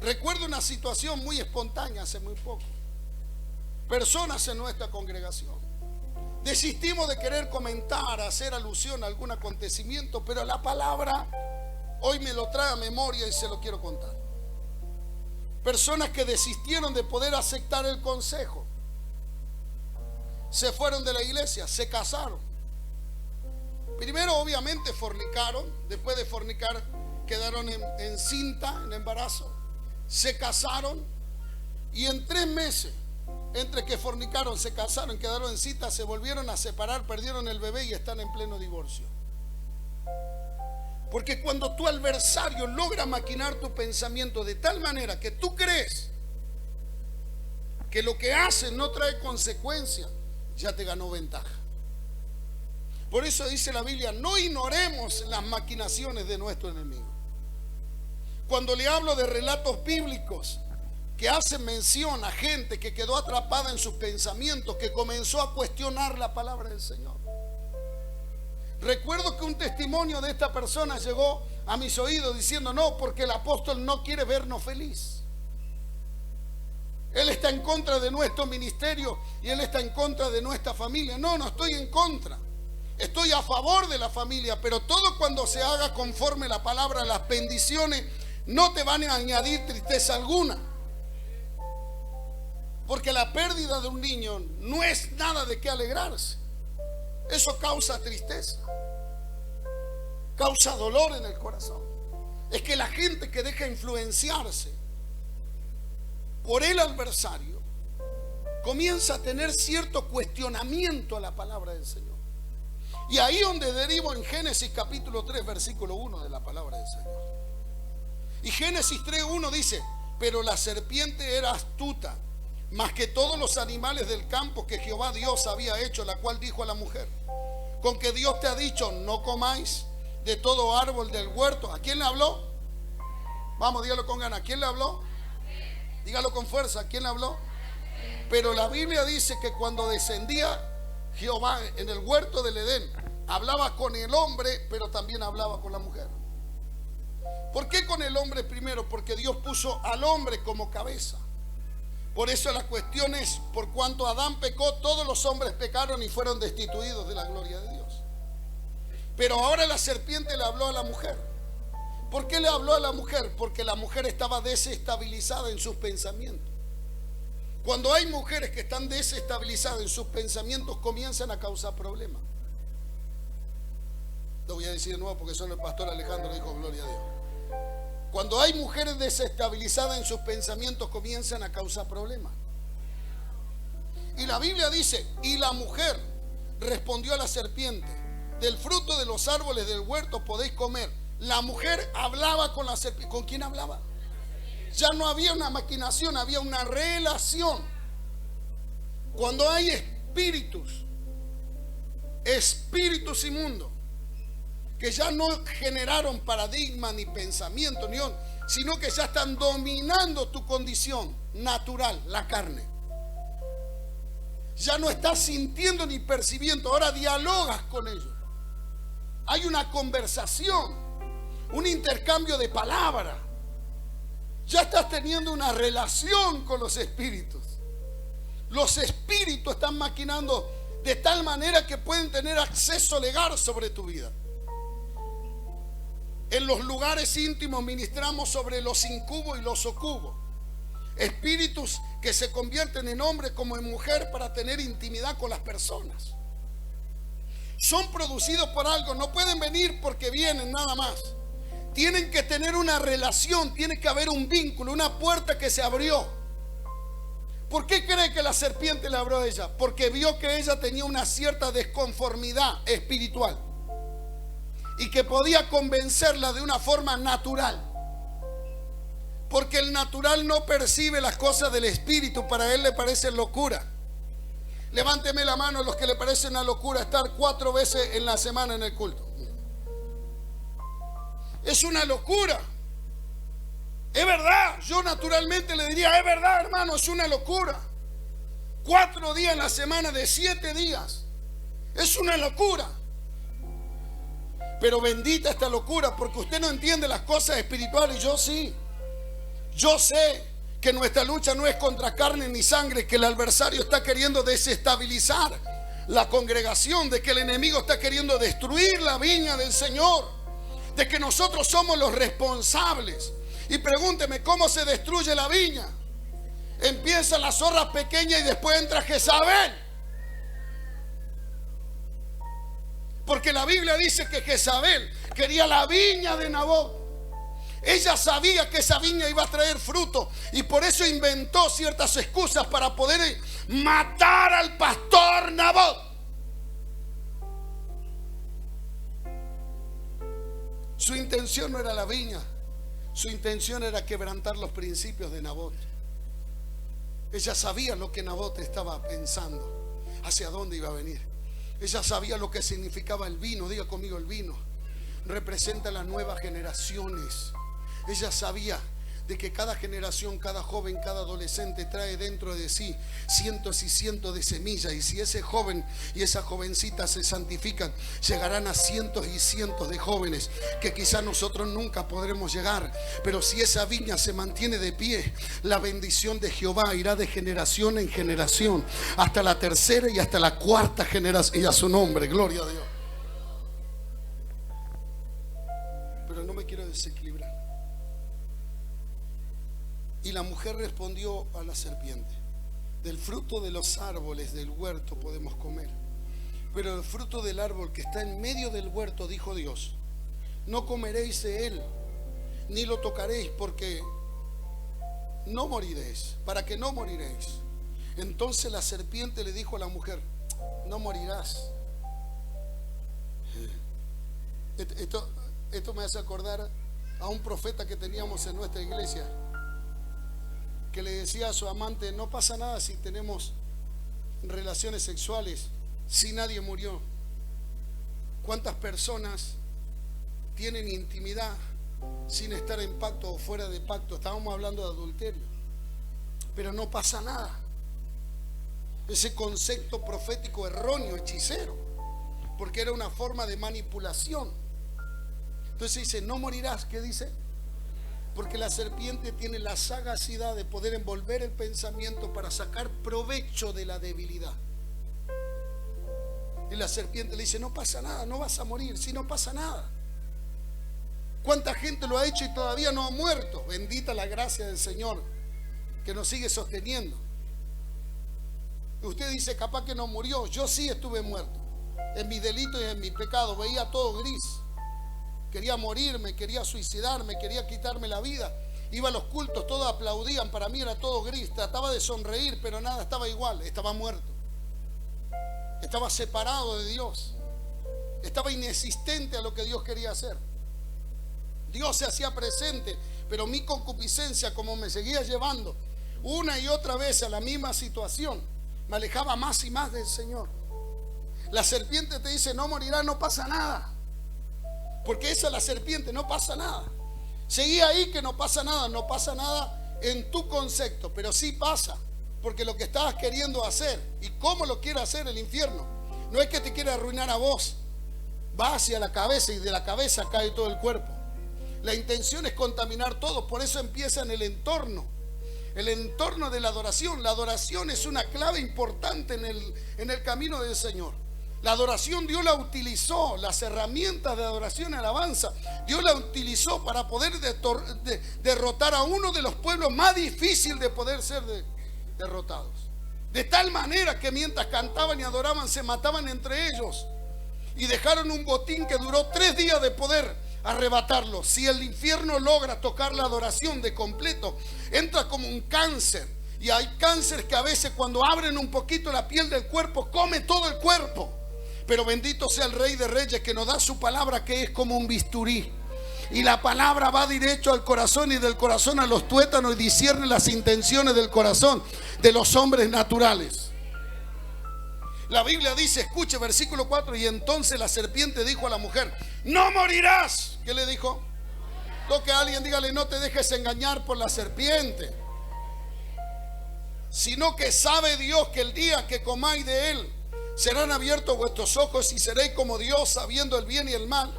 Recuerdo una situación muy espontánea hace muy poco. Personas en nuestra congregación desistimos de querer comentar, hacer alusión a algún acontecimiento, pero la palabra hoy me lo trae a memoria y se lo quiero contar. Personas que desistieron de poder aceptar el consejo, se fueron de la iglesia, se casaron. Primero obviamente fornicaron, después de fornicar quedaron en cinta, en embarazo. Se casaron y en 3 meses, entre que fornicaron, se casaron, quedaron en cita, se volvieron a separar, perdieron el bebé y están en pleno divorcio. Porque cuando tu adversario logra maquinar tu pensamiento de tal manera que tú crees que lo que haces no trae consecuencias, ya te ganó ventaja. Por eso dice la Biblia, no ignoremos las maquinaciones de nuestro enemigo. Cuando le hablo de relatos bíblicos que hacen mención a gente que quedó atrapada en sus pensamientos, que comenzó a cuestionar la palabra del Señor. Recuerdo que un testimonio de esta persona llegó a mis oídos diciendo, no, porque el apóstol no quiere vernos feliz. Él está en contra de nuestro ministerio y él está en contra de nuestra familia. No, no estoy en contra. Estoy a favor de la familia, pero todo cuando se haga conforme la palabra, las bendiciones no te van a añadir tristeza alguna. Porque la pérdida de un niño no es nada de qué alegrarse. Eso causa tristeza, causa dolor en el corazón. Es que la gente que deja influenciarse por el adversario comienza a tener cierto cuestionamiento a la palabra del Señor. Y ahí donde derivo en Génesis capítulo 3 versículo 1 de la palabra del Señor. Y Génesis 3:1 dice, pero la serpiente era astuta más que todos los animales del campo que Jehová Dios había hecho, la cual dijo a la mujer, con que Dios te ha dicho, no comáis de todo árbol del huerto. ¿A quién le habló? Vamos, dígalo con ganas. ¿A quién le habló? Dígalo con fuerza. ¿A quién le habló? Pero la Biblia dice que cuando descendía Jehová en el huerto del Edén, hablaba con el hombre, pero también hablaba con la mujer. ¿Por qué con el hombre primero? Porque Dios puso al hombre como cabeza. Por eso la cuestión es, por cuanto Adán pecó, todos los hombres pecaron y fueron destituidos de la gloria de Dios. Pero ahora la serpiente le habló a la mujer. ¿Por qué le habló a la mujer? Porque la mujer estaba desestabilizada en sus pensamientos. Cuando hay mujeres que están desestabilizadas en sus pensamientos, comienzan a causar problemas. Lo voy a decir de nuevo porque solo el pastor Alejandro dijo gloria a Dios. Cuando hay mujeres desestabilizadas en sus pensamientos, comienzan a causar problemas. Y la Biblia dice, y la mujer respondió a la serpiente, del fruto de los árboles del huerto podéis comer. La mujer hablaba con la serpiente. ¿Con quién hablaba? Ya no había una maquinación, había una relación. Cuando hay espíritus inmundos, que ya no generaron paradigma ni pensamiento, sino que ya están dominando tu condición natural, la carne. Ya no estás sintiendo ni percibiendo, ahora dialogas con ellos. Hay una conversación, un intercambio de palabras. Ya estás teniendo una relación con los espíritus. Los espíritus están maquinando de tal manera que pueden tener acceso legal sobre tu vida. En los lugares íntimos ministramos sobre los incubos y los ocubos. Espíritus que se convierten en hombre como en mujer para tener intimidad con las personas. Son producidos por algo, no pueden venir porque vienen nada más. Tienen que tener una relación, tiene que haber un vínculo, una puerta que se abrió. ¿Por qué cree que la serpiente le abrió a ella? Porque vio que ella tenía una cierta desconformidad espiritual y que podía convencerla de una forma natural. Porque el natural no percibe las cosas del espíritu, para él le parece locura. Levánteme la mano a los que le parece una locura estar 4 veces en la semana en el culto. Es una locura. Es verdad, yo naturalmente le diría, es verdad, hermano, es una locura. 4 días en la semana de 7 días. Es una locura. Pero bendita esta locura, porque usted no entiende las cosas espirituales, yo sí. Yo sé que nuestra lucha no es contra carne ni sangre, que el adversario está queriendo desestabilizar la congregación, de que el enemigo está queriendo destruir la viña del Señor, de que nosotros somos los responsables. Y pregúnteme, ¿cómo se destruye la viña? Empiezan las zorras pequeñas y después entra Jezabel. Porque la Biblia dice que Jezabel quería la viña de Nabot. Ella sabía que esa viña iba a traer fruto y por eso inventó ciertas excusas para poder matar al pastor Nabot. Su intención no era la viña, su intención era quebrantar los principios de Nabot. Ella sabía lo que Nabot estaba pensando, hacia dónde iba a venir. Ella sabía lo que significaba el vino. Diga conmigo, el vino representa las nuevas generaciones. Ella sabía de que cada generación, cada joven, cada adolescente trae dentro de sí cientos y cientos de semillas. Y si ese joven y esa jovencita se santifican, llegarán a cientos y cientos de jóvenes que quizás nosotros nunca podremos llegar. Pero si esa viña se mantiene de pie, la bendición de Jehová irá de generación en generación hasta la tercera y hasta la cuarta generación. Y a su nombre, gloria a Dios. Pero no me quiero desequilibrar. Y la mujer respondió a la serpiente: del fruto de los árboles del huerto podemos comer, pero el fruto del árbol que está en medio del huerto, dijo Dios, no comeréis de él, ni lo tocaréis, porque no moriréis, para que no moriréis. Entonces la serpiente le dijo a la mujer: no morirás. Esto me hace acordar a un profeta que teníamos en nuestra iglesia, que le decía a su amante: no pasa nada si tenemos relaciones sexuales, si nadie murió. ¿Cuántas personas tienen intimidad sin estar en pacto o fuera de pacto? Estábamos hablando de adulterio, pero no pasa nada. Ese concepto profético erróneo, hechicero, porque era una forma de manipulación. Entonces dice: no morirás. ¿Qué dice? Porque la serpiente tiene la sagacidad de poder envolver el pensamiento para sacar provecho de la debilidad. Y la serpiente le dice: no pasa nada, no vas a morir. Si no pasa nada. ¿Cuánta gente lo ha hecho y todavía no ha muerto? Bendita la gracia del Señor que nos sigue sosteniendo. Usted dice: capaz que no murió. Yo sí estuve muerto en mi delito y en mi pecado. Veía todo gris. Quería morirme, quería suicidarme, quería quitarme la vida. Iba a los cultos, todos aplaudían, para mí era todo gris, trataba de sonreír, pero nada estaba igual, estaba muerto. Estaba separado de Dios. Estaba inexistente a lo que Dios quería hacer. Dios se hacía presente, pero mi concupiscencia, como me seguía llevando una y otra vez a la misma situación, me alejaba más y más del Señor. La serpiente te dice, no morirás, no pasa nada. Porque esa es la serpiente, no pasa nada. Seguí ahí que no pasa nada, no pasa nada en tu concepto, pero sí pasa. Porque lo que estabas queriendo hacer y cómo lo quiere hacer el infierno, no es que te quiere arruinar a vos, va hacia la cabeza y de la cabeza cae todo el cuerpo. La intención es contaminar todo, por eso empieza en el entorno de la adoración. La adoración es una clave importante en el camino del Señor. La adoración Dios la utilizó, las herramientas de adoración y alabanza, Dios la utilizó para poder derrotar a uno de los pueblos más difíciles de poder ser derrotados. De tal manera que mientras cantaban y adoraban se mataban entre ellos y dejaron un botín que duró 3 días de poder arrebatarlo. Si el infierno logra tocar la adoración de completo, entra como un cáncer. Y hay cáncer que a veces cuando abren un poquito la piel del cuerpo, come todo el cuerpo. Pero bendito sea el Rey de Reyes que nos da su palabra, que es como un bisturí. Y la palabra va directo al corazón y del corazón a los tuétanos y discierne las intenciones del corazón de los hombres naturales. La Biblia dice, escuche versículo 4, y entonces la serpiente dijo a la mujer, no morirás. ¿Qué le dijo? Toque a alguien, dígale, no te dejes engañar por la serpiente, sino que sabe Dios que el día que comáis de él, serán abiertos vuestros ojos y seréis como Dios, sabiendo el bien y el mal.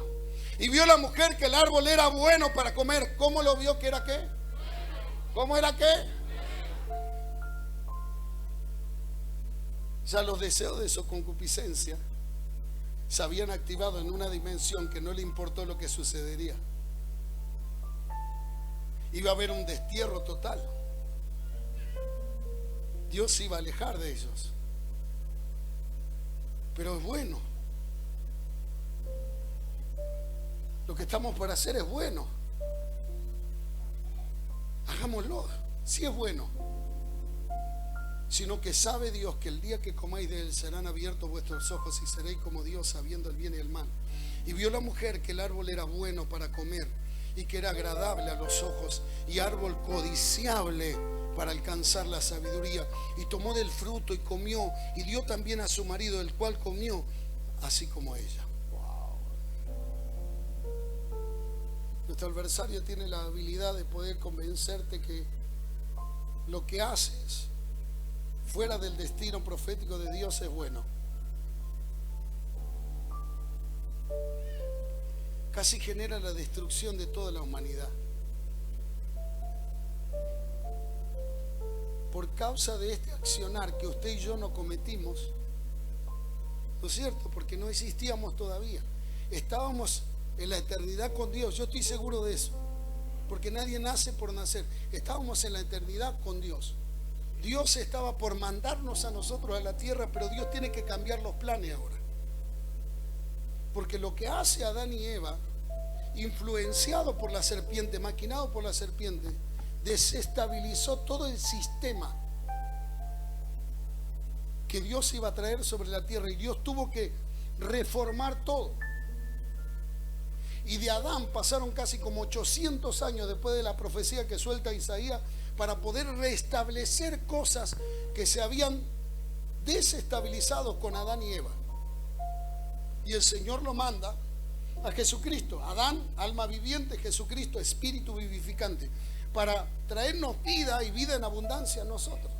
Y vio la mujer que el árbol era bueno para comer. ¿Cómo lo vio que era qué? ¿Cómo era qué? Ya los deseos de su concupiscencia se habían activado en una dimensión que no le importó lo que sucedería. Iba a haber un destierro total. Dios se iba a alejar de ellos. Pero es bueno. Lo que estamos por hacer es bueno. Hagámoslo. Sí es bueno. Sino que sabe Dios que el día que comáis de él serán abiertos vuestros ojos y seréis como Dios, sabiendo el bien y el mal. Y vio la mujer que el árbol era bueno para comer y que era agradable a los ojos y árbol codiciable para alcanzar la sabiduría. Y tomó del fruto y comió y dio también a su marido, el cual comió así como ella. Wow. Nuestro adversario tiene la habilidad de poder convencerte que lo que haces fuera del destino profético de Dios es bueno. Casi genera la destrucción de toda la humanidad. Por causa de este accionar que usted y yo no cometimos, ¿no es cierto? Porque no existíamos todavía. Estábamos en la eternidad con Dios. Yo estoy seguro de eso. Porque nadie nace por nacer. Estábamos en la eternidad con Dios. Dios estaba por mandarnos a nosotros a la tierra, pero Dios tiene que cambiar los planes ahora. Porque lo que hace Adán y Eva, influenciado por la serpiente, maquinado por la serpiente, desestabilizó todo el sistema que Dios iba a traer sobre la tierra, y Dios tuvo que reformar todo. Y de Adán pasaron casi como 800 años después de la profecía que suelta Isaías para poder restablecer cosas que se habían desestabilizado con Adán y Eva. Y el Señor lo manda a Jesucristo. Adán, alma viviente; Jesucristo, espíritu vivificante, para traernos vida y vida en abundancia a nosotros.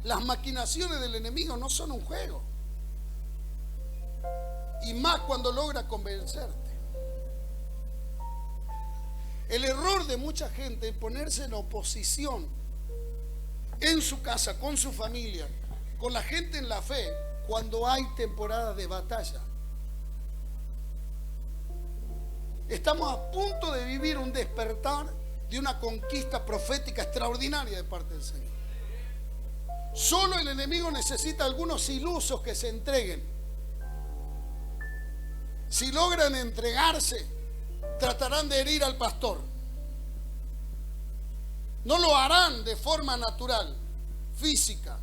Las maquinaciones del enemigo no son un juego, y más cuando logra convencerte. El error de mucha gente es ponerse en oposición en su casa, con su familia, con la gente en la fe, cuando hay temporada de batalla. Estamos a punto de vivir un despertar de una conquista profética extraordinaria de parte del Señor. Solo el enemigo necesita algunos ilusos que se entreguen. Si logran entregarse, tratarán de herir al pastor. No lo harán de forma natural, física.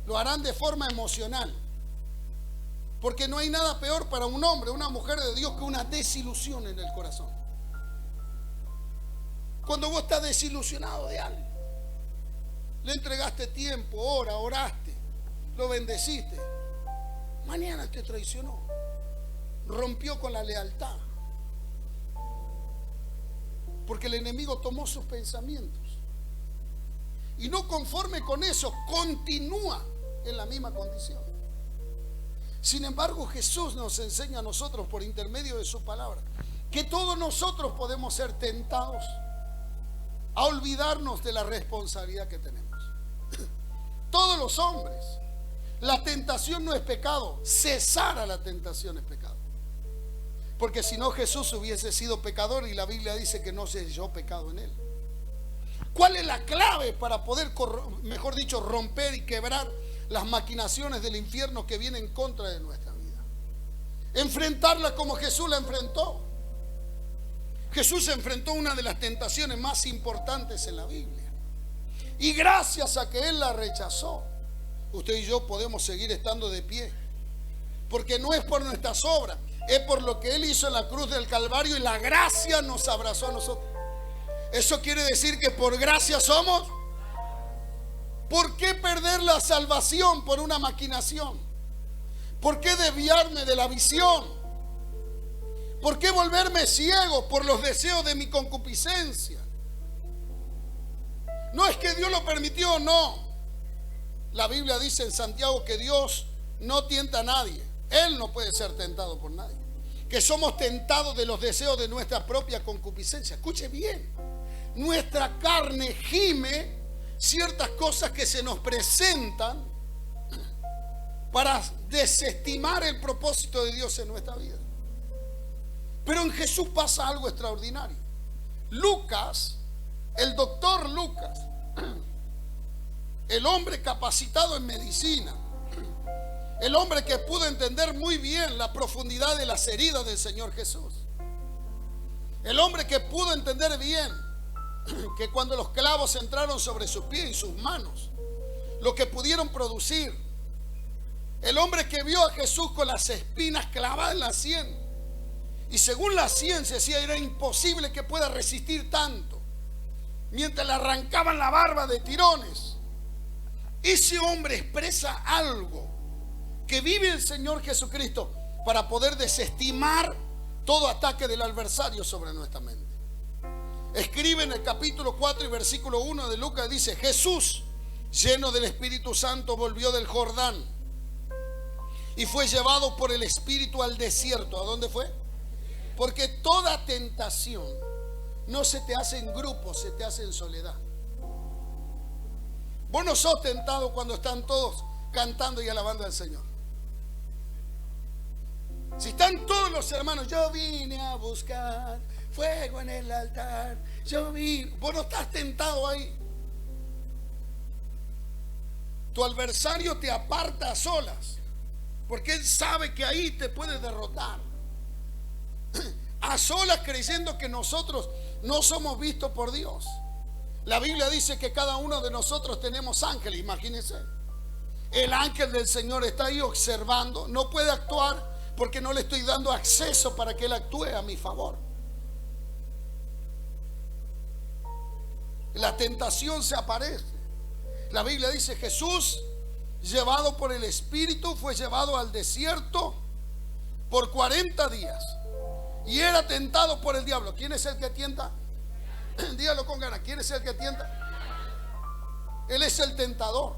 Lo harán de forma emocional. Porque no hay nada peor para un hombre, una mujer de Dios, que una desilusión en el corazón. Cuando vos estás desilusionado de algo, le entregaste tiempo, hora, oraste, lo bendeciste, mañana te traicionó, rompió con la lealtad, porque el enemigo tomó sus pensamientos y no conforme con eso continúa en la misma condición. Sin embargo, Jesús nos enseña a nosotros por intermedio de su palabra que todos nosotros podemos ser tentados a olvidarnos de la responsabilidad que tenemos. Todos los hombres. La tentación no es pecado, cesar a la tentación es pecado. Porque si no, Jesús hubiese sido pecador y la Biblia dice que no se halló pecado en él. ¿Cuál es la clave para poder, mejor dicho, romper y quebrar las maquinaciones del infierno que vienen en contra de nuestra vida? Enfrentarla como Jesús la enfrentó. Jesús enfrentó una de las tentaciones más importantes en la Biblia. Y gracias a que Él la rechazó, usted y yo podemos seguir estando de pie. Porque no es por nuestras obras, es por lo que Él hizo en la cruz del Calvario y la gracia nos abrazó a nosotros. Eso quiere decir que por gracia somos. ¿Por qué perder la salvación por una maquinación? ¿Por qué desviarme de la visión? ¿Por qué volverme ciego por los deseos de mi concupiscencia? No es que Dios lo permitió, no. La Biblia dice en Santiago que Dios no tienta a nadie. Él no puede ser tentado por nadie. Que somos tentados de los deseos de nuestra propia concupiscencia. Escuche bien. Nuestra carne gime ciertas cosas que se nos presentan para desestimar el propósito de Dios en nuestra vida. Pero en Jesús pasa algo extraordinario. Lucas, el doctor Lucas, el hombre capacitado en medicina, el hombre que pudo entender muy bien la profundidad de las heridas del Señor Jesús, el hombre que pudo entender bien que cuando los clavos entraron sobre sus pies y sus manos, lo que pudieron producir, el hombre que vio a Jesús con las espinas clavadas en la sien, y según la ciencia decía era imposible que pueda resistir tanto, mientras le arrancaban la barba de tirones. Ese hombre expresa algo que vive el Señor Jesucristo para poder desestimar todo ataque del adversario sobre nuestra mente. Escribe en el capítulo 4 y versículo 1 de Lucas, dice: Jesús, lleno del Espíritu Santo, volvió del Jordán y fue llevado por el Espíritu al desierto. ¿A dónde fue? Porque toda tentación no se te hace en grupo, se te hace en soledad. Vos no sos tentado cuando están todos cantando y alabando al Señor. Si están todos los hermanos, yo vine a buscar fuego en el altar, yo vi, vos no estás tentado ahí. Tu adversario te aparta a solas, porque él sabe que ahí te puede derrotar. A solas, creyendo que nosotros no somos vistos por Dios. La Biblia dice que cada uno de nosotros tenemos ángeles, imagínense. El ángel del Señor está ahí observando, no puede actuar porque no le estoy dando acceso para que él actúe a mi favor. La tentación se aparece. La Biblia dice: Jesús, llevado por el Espíritu, fue llevado al desierto por 40 días y era tentado por el diablo. ¿Quién es el que tienta? Dígalo con ganas. ¿Quién es el que tienta? Él es el tentador.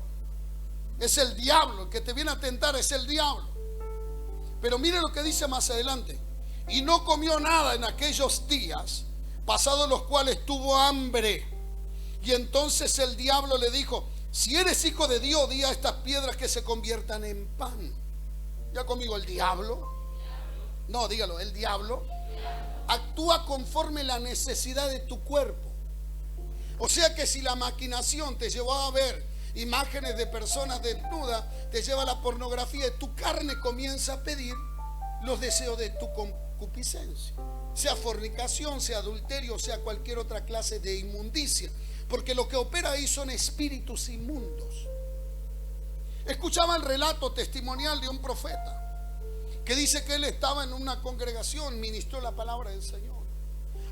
Es el diablo. El que te viene a tentar es el diablo. Pero mire lo que dice más adelante: y no comió nada en aquellos días, pasados los cuales tuvo hambre. Y entonces el diablo le dijo: si eres hijo de Dios, di a estas piedras que se conviertan en pan. Ya conmigo, el diablo. No, dígalo, el diablo actúa conforme la necesidad de tu cuerpo. O sea que si la maquinación te llevó a ver imágenes de personas desnudas, te lleva a la pornografía, y tu carne comienza a pedir los deseos de tu concupiscencia. sea fornicación, sea adulterio, sea cualquier otra clase de inmundicia, porque lo que opera ahí son espíritus inmundos. Escuchaba el relato testimonial de un profeta que dice que él estaba en una congregación, ministró la palabra del Señor.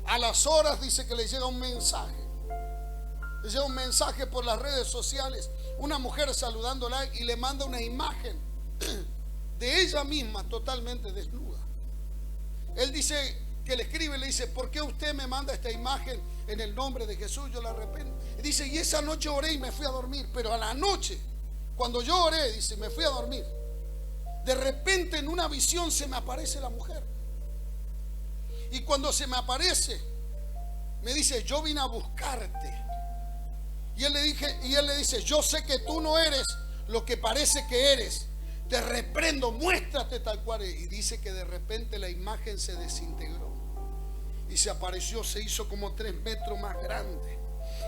A las horas dice que le llega un mensaje. Le llega un mensaje por las redes sociales, una mujer saludándola y le manda una imagen de ella misma totalmente desnuda. Él dice que le escribe y le dice: ¿por qué usted me manda esta imagen? En el nombre de Jesús yo la arrepiento. Y dice: y esa noche oré y me fui a dormir, pero a la noche, cuando yo oré, dice, me fui a dormir, de repente en una visión se me aparece la mujer. Y cuando se me aparece, me dice: yo vine a buscarte. Y él le dice: yo sé que tú no eres lo que parece que eres. Te reprendo, muéstrate tal cual. Y dice que de repente la imagen se desintegró y se apareció, se hizo como 3 metros más grande,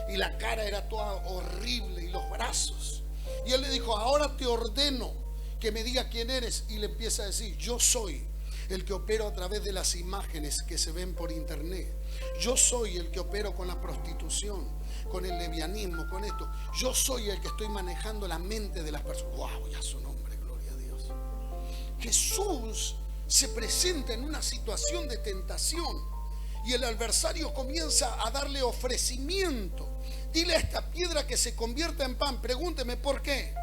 y la cara era toda horrible, y los brazos. Y él le dijo: ahora te ordeno que me diga quién eres. Y le empieza a decir: yo soy el que opero a través de las imágenes que se ven por internet. Yo soy el que opero con la prostitución, con el lesbianismo, con esto. Yo soy el que estoy manejando la mente de las personas. Wow, ya su nombre, gloria a Dios. Jesús se presenta en una situación de tentación y el adversario comienza a darle ofrecimiento. Dile a esta piedra que se convierta en pan. Pregúnteme por qué.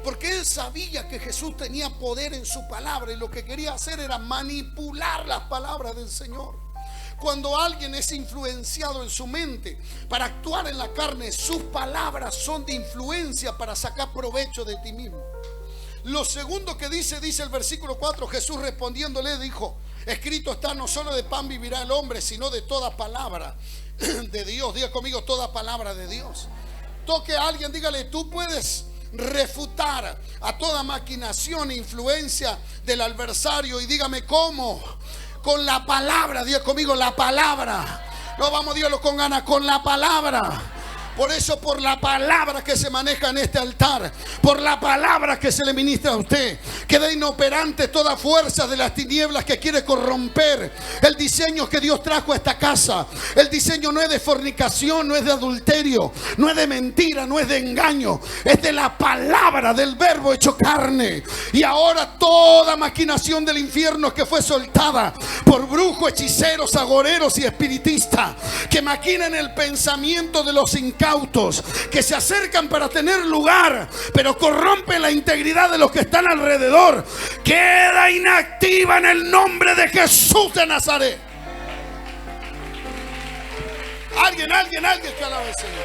Porque él sabía que Jesús tenía poder en su palabra, y lo que quería hacer era manipular las palabras del Señor. Cuando alguien es influenciado en su mente para actuar en la carne, sus palabras son de influencia para sacar provecho de ti mismo. Lo segundo que dice el versículo 4: Jesús respondiéndole dijo: escrito está, no solo de pan vivirá el hombre, sino de toda palabra de Dios. Diga conmigo: toda palabra de Dios. Toque a alguien, dígale: tú puedes refutar a toda maquinación e influencia del adversario. Y dígame cómo: con la palabra. Diga conmigo: la palabra. No, vamos, dígalo con ganas: con la palabra. Por eso, por la palabra que se maneja en este altar, por la palabra que se le ministra a usted, queda inoperante toda fuerza de las tinieblas que quiere corromper el diseño que Dios trajo a esta casa. El diseño no es de fornicación, no es de adulterio, no es de mentira, no es de engaño. Es de la palabra del verbo hecho carne. Y ahora toda maquinación del infierno que fue soltada por brujos, hechiceros, agoreros y espiritistas, que maquinan el pensamiento de los incautos, que se acercan para tener lugar, pero corrompen la integridad de los que están alrededor, queda inactiva en el nombre de Jesús de Nazaret. Alguien que alabe al Señor.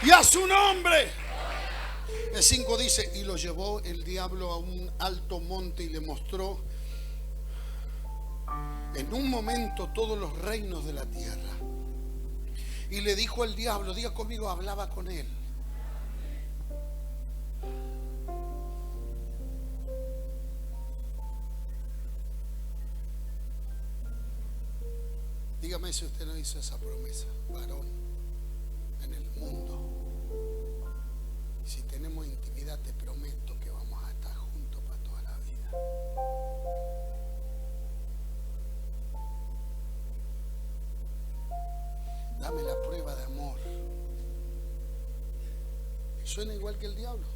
Y a su nombre. El 5 dice: y lo llevó el diablo a un alto monte y le mostró en un momento todos los reinos de la tierra. Y le dijo al diablo, diga conmigo, hablaba con él: dígame si usted no hizo esa promesa, varón, en el mundo. Y si tenemos intimidad, te prometo que vamos a estar juntos para toda la vida. Dame la prueba de amor. Suena igual que el diablo.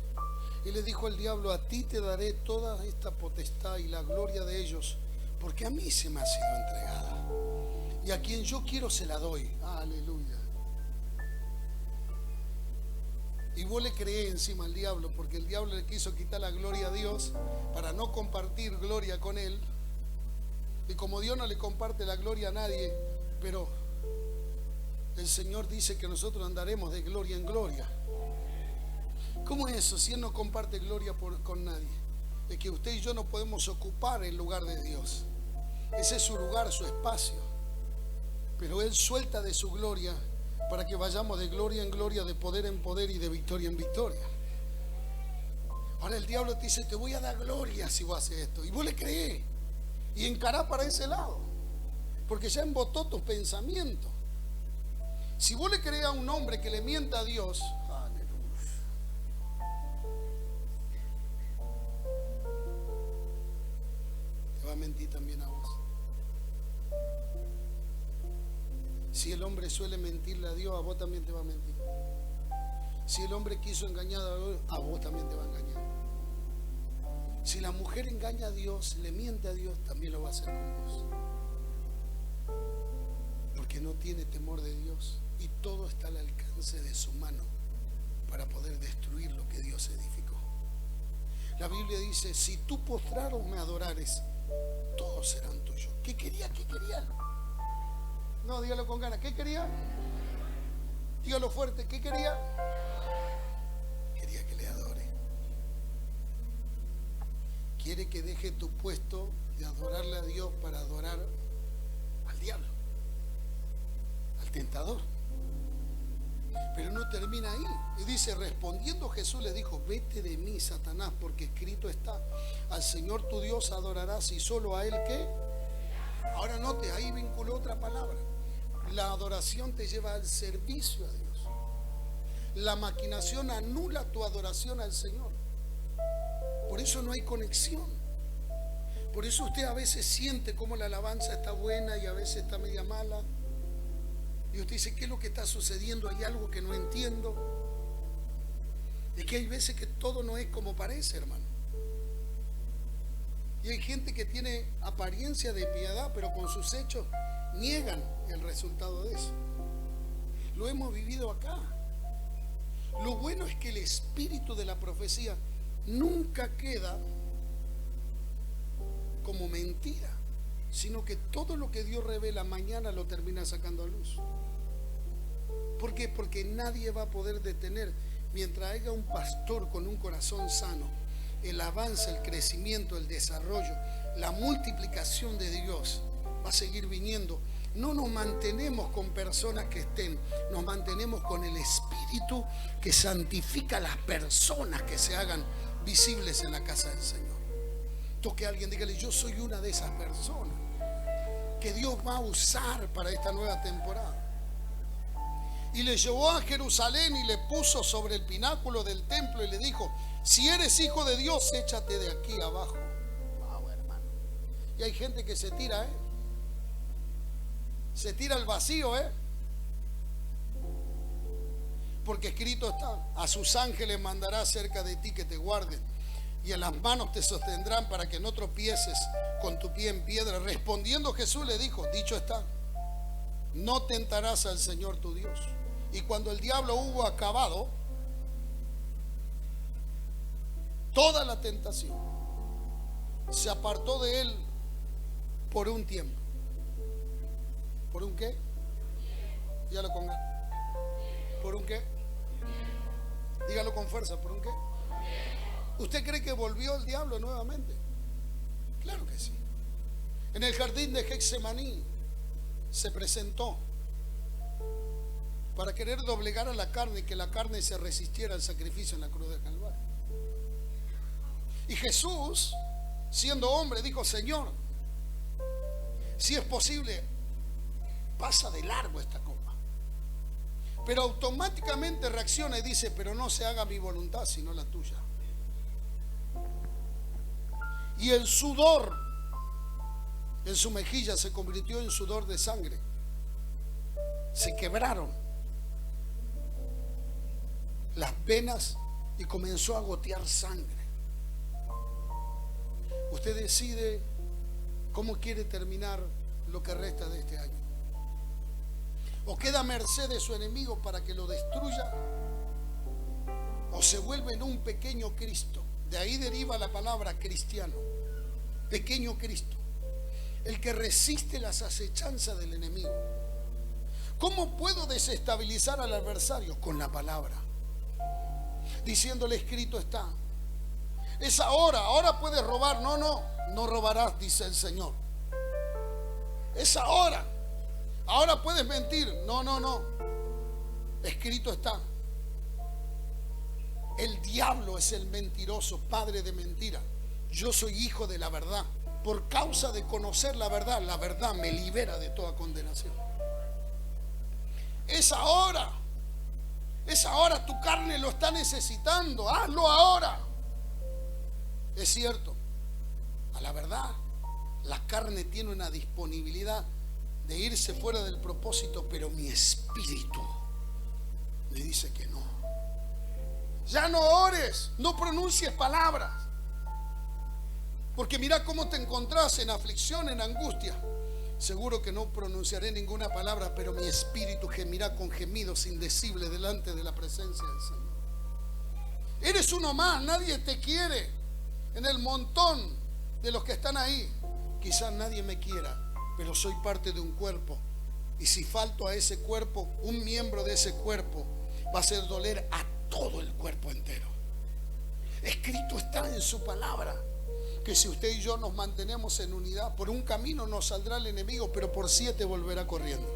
Y le dijo el diablo: a ti te daré toda esta potestad y la gloria de ellos, porque a mí se me ha sido entregada, y a quien yo quiero se la doy. Aleluya. Y vos le creés encima al diablo, porque el diablo le quiso quitar la gloria a Dios para no compartir gloria con él. Y como Dios no le comparte la gloria a nadie, pero el Señor dice que nosotros andaremos de gloria en gloria. ¿Cómo es eso? Si Él no comparte gloria con nadie, es que usted y yo no podemos ocupar el lugar de Dios. Ese es su lugar, su espacio. Pero Él suelta de su gloria para que vayamos de gloria en gloria, de poder en poder y de victoria en victoria. Ahora el diablo te dice: te voy a dar gloria si vos haces esto. Y vos le creés y encarás para ese lado, porque ya embotó tus pensamientos. Si vos le creés a un hombre que le mienta a Dios, aleluya, a mentir también a vos. Si el hombre suele mentirle a Dios, a vos también te va a mentir. Si el hombre quiso engañar a vos también te va a engañar. Si la mujer engaña a Dios, le miente a Dios, también lo va a hacer con vos. Porque no tiene temor de Dios y todo está al alcance de su mano para poder destruir lo que Dios edificó. La Biblia dice, si tú postraros me adorares, todos serán tuyos. ¿Qué quería? ¿Qué quería? No, dígalo con ganas. ¿Qué quería? Dígalo fuerte. ¿Qué quería? Quería que le adore. Quiere que deje tu puesto de adorarle a Dios para adorar al diablo, al tentador. Pero no termina ahí. Y dice, respondiendo Jesús le dijo, vete de mí, Satanás, porque escrito está, al Señor tu Dios adorarás y solo a Él ¿qué? Ahora note, ahí vinculó otra palabra. La adoración te lleva al servicio a Dios. La maquinación anula tu adoración al Señor. Por eso no hay conexión. Por eso usted a veces siente como la alabanza está buena y a veces está media mala. Y usted dice, ¿qué es lo que está sucediendo? Hay algo que no entiendo. Es que hay veces que todo no es como parece, hermano. Y hay gente que tiene apariencia de piedad, pero con sus hechos niegan el resultado de eso. Lo hemos vivido acá. Lo bueno es que el espíritu de la profecía nunca queda como mentira, sino que todo lo que Dios revela mañana lo termina sacando a luz. ¿Por qué? Porque nadie va a poder detener, mientras haya un pastor con un corazón sano, el avance, el crecimiento, el desarrollo, la multiplicación de Dios va a seguir viniendo. No nos mantenemos con personas que estén, nos mantenemos con el Espíritu que santifica a las personas que se hagan visibles en la casa del Señor. Toque a alguien, dígale, yo soy una de esas personas que Dios va a usar para esta nueva temporada. Y le llevó a Jerusalén y le puso sobre el pináculo del templo y le dijo, si eres hijo de Dios, échate de aquí abajo. Wow, hermano. Y hay gente que se tira, se tira al vacío, porque escrito está, a sus ángeles mandará cerca de ti que te guarden y en las manos te sostendrán para que no tropieces con tu pie en piedra. Respondiendo Jesús le dijo, dicho está, no tentarás al Señor tu Dios. Y cuando el diablo hubo acabado toda la tentación, se apartó de él por un tiempo. ¿Por un qué? Ya lo ponga. ¿Por un qué? Dígalo con fuerza. ¿Por un qué? ¿Usted cree que volvió el diablo nuevamente? Claro que sí. En el jardín de Getsemaní se presentó para querer doblegar a la carne y que la carne se resistiera al sacrificio en la cruz del Calvario. Y Jesús, siendo hombre, dijo, Señor, si es posible, pasa de largo esta copa. Pero automáticamente reacciona y dice, pero no se haga mi voluntad sino la tuya. Y el sudor en su mejilla se convirtió en sudor de sangre. Se quebraron las venas y comenzó a gotear sangre. Usted decide cómo quiere terminar lo que resta de este año. O queda a merced de su enemigo para que lo destruya, o se vuelve en un pequeño Cristo. De ahí deriva la palabra cristiano, pequeño Cristo, el que resiste las acechanzas del enemigo. ¿Cómo puedo desestabilizar al adversario? Con la palabra, diciéndole escrito está. Es ahora puedes robar. No robarás, dice el Señor. Es ahora puedes mentir. No, escrito está. El diablo es el mentiroso, padre de mentira. Yo soy hijo de la verdad. Por causa de conocer la verdad me libera de toda condenación. Es ahora, tu carne lo está necesitando, hazlo ahora. Es cierto, a la verdad. La carne tiene una disponibilidad de irse fuera del propósito, pero mi espíritu me dice que no. Ya no ores, no pronuncies palabras, porque mira cómo te encontrás en aflicción, en angustia. Seguro que no pronunciaré ninguna palabra, pero mi espíritu gemirá con gemidos indecibles delante de la presencia del Señor. Eres uno más, nadie te quiere. En el montón de los que están ahí, quizás nadie me quiera, pero soy parte de un cuerpo. Y si falto a ese cuerpo, un miembro de ese cuerpo va a hacer doler a todo el cuerpo entero. Escrito está en su palabra que si usted y yo nos mantenemos en unidad, por un camino nos saldrá el enemigo, pero por 7 volverá corriendo.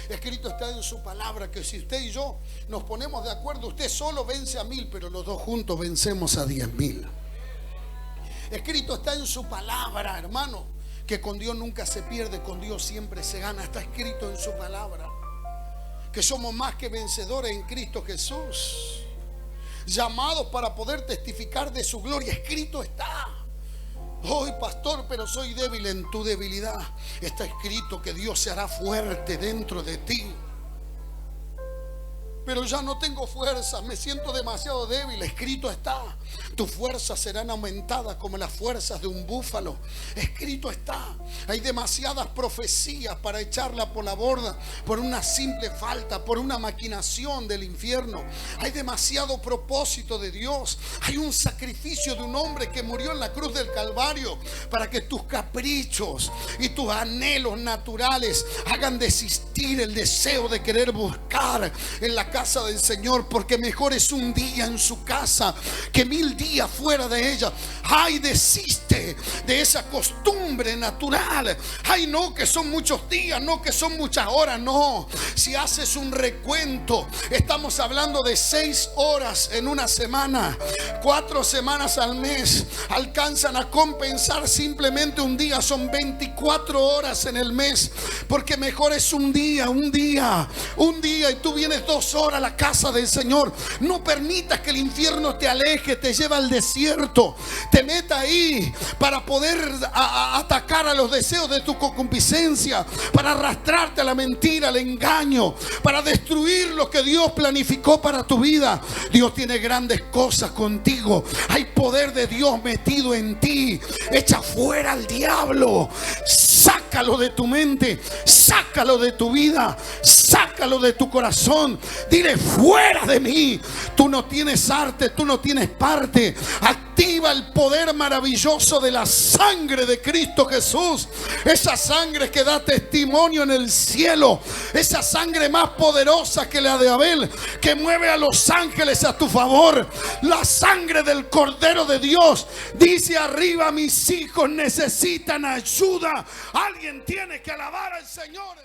Escrito está en su palabra que si usted y yo nos ponemos de acuerdo, usted solo vence a 1000, pero los dos juntos vencemos a 10.000. Escrito está en su palabra, hermano, que con Dios nunca se pierde, con Dios siempre se gana. Está escrito en su palabra que somos más que vencedores en Cristo Jesús, llamados para poder testificar de su gloria. Escrito está. Hoy, pastor, pero soy débil. En tu debilidad está escrito que Dios se hará fuerte dentro de ti. Pero ya no tengo fuerza, me siento demasiado débil. Escrito está, tus fuerzas serán aumentadas como las fuerzas de un búfalo. Escrito está, hay demasiadas profecías para echarla por la borda por una simple falta, por una maquinación del infierno. Hay demasiado propósito de Dios. Hay un sacrificio de un hombre que murió en la cruz del Calvario para que tus caprichos y tus anhelos naturales hagan desistir el deseo de querer buscar en la casa del Señor, porque mejor es un día en su casa que 1000 días fuera de ella. Ay, desiste de esa costumbre natural. Ay, no, que son muchos días, no, que son muchas horas. No, si haces un recuento, estamos hablando de 6 horas en una semana. 4 semanas al mes alcanzan a compensar simplemente un día. Son 24 horas en el mes, porque mejor es un día, y tú vienes 2 horas a la casa del Señor. No permitas que el infierno te aleje, te lleve al desierto, te meta ahí para poder atacar a los deseos de tu concupiscencia, para arrastrarte a la mentira, al engaño, para destruir lo que Dios planificó para tu vida. Dios tiene grandes cosas contigo. Hay poder de Dios metido en ti. Echa fuera al diablo. Sácalo de tu mente, sácalo de tu vida, sácalo de tu corazón. Dile: fuera de mí. Tú no tienes arte, tú no tienes parte. Activa el poder maravilloso de la sangre de Cristo Jesús. Esa sangre que da testimonio en el cielo. Esa sangre más poderosa que la de Abel, que mueve a los ángeles a tu favor. La sangre del Cordero de Dios. Dice arriba: mis hijos necesitan ayuda. Alguien tiene que alabar al Señor.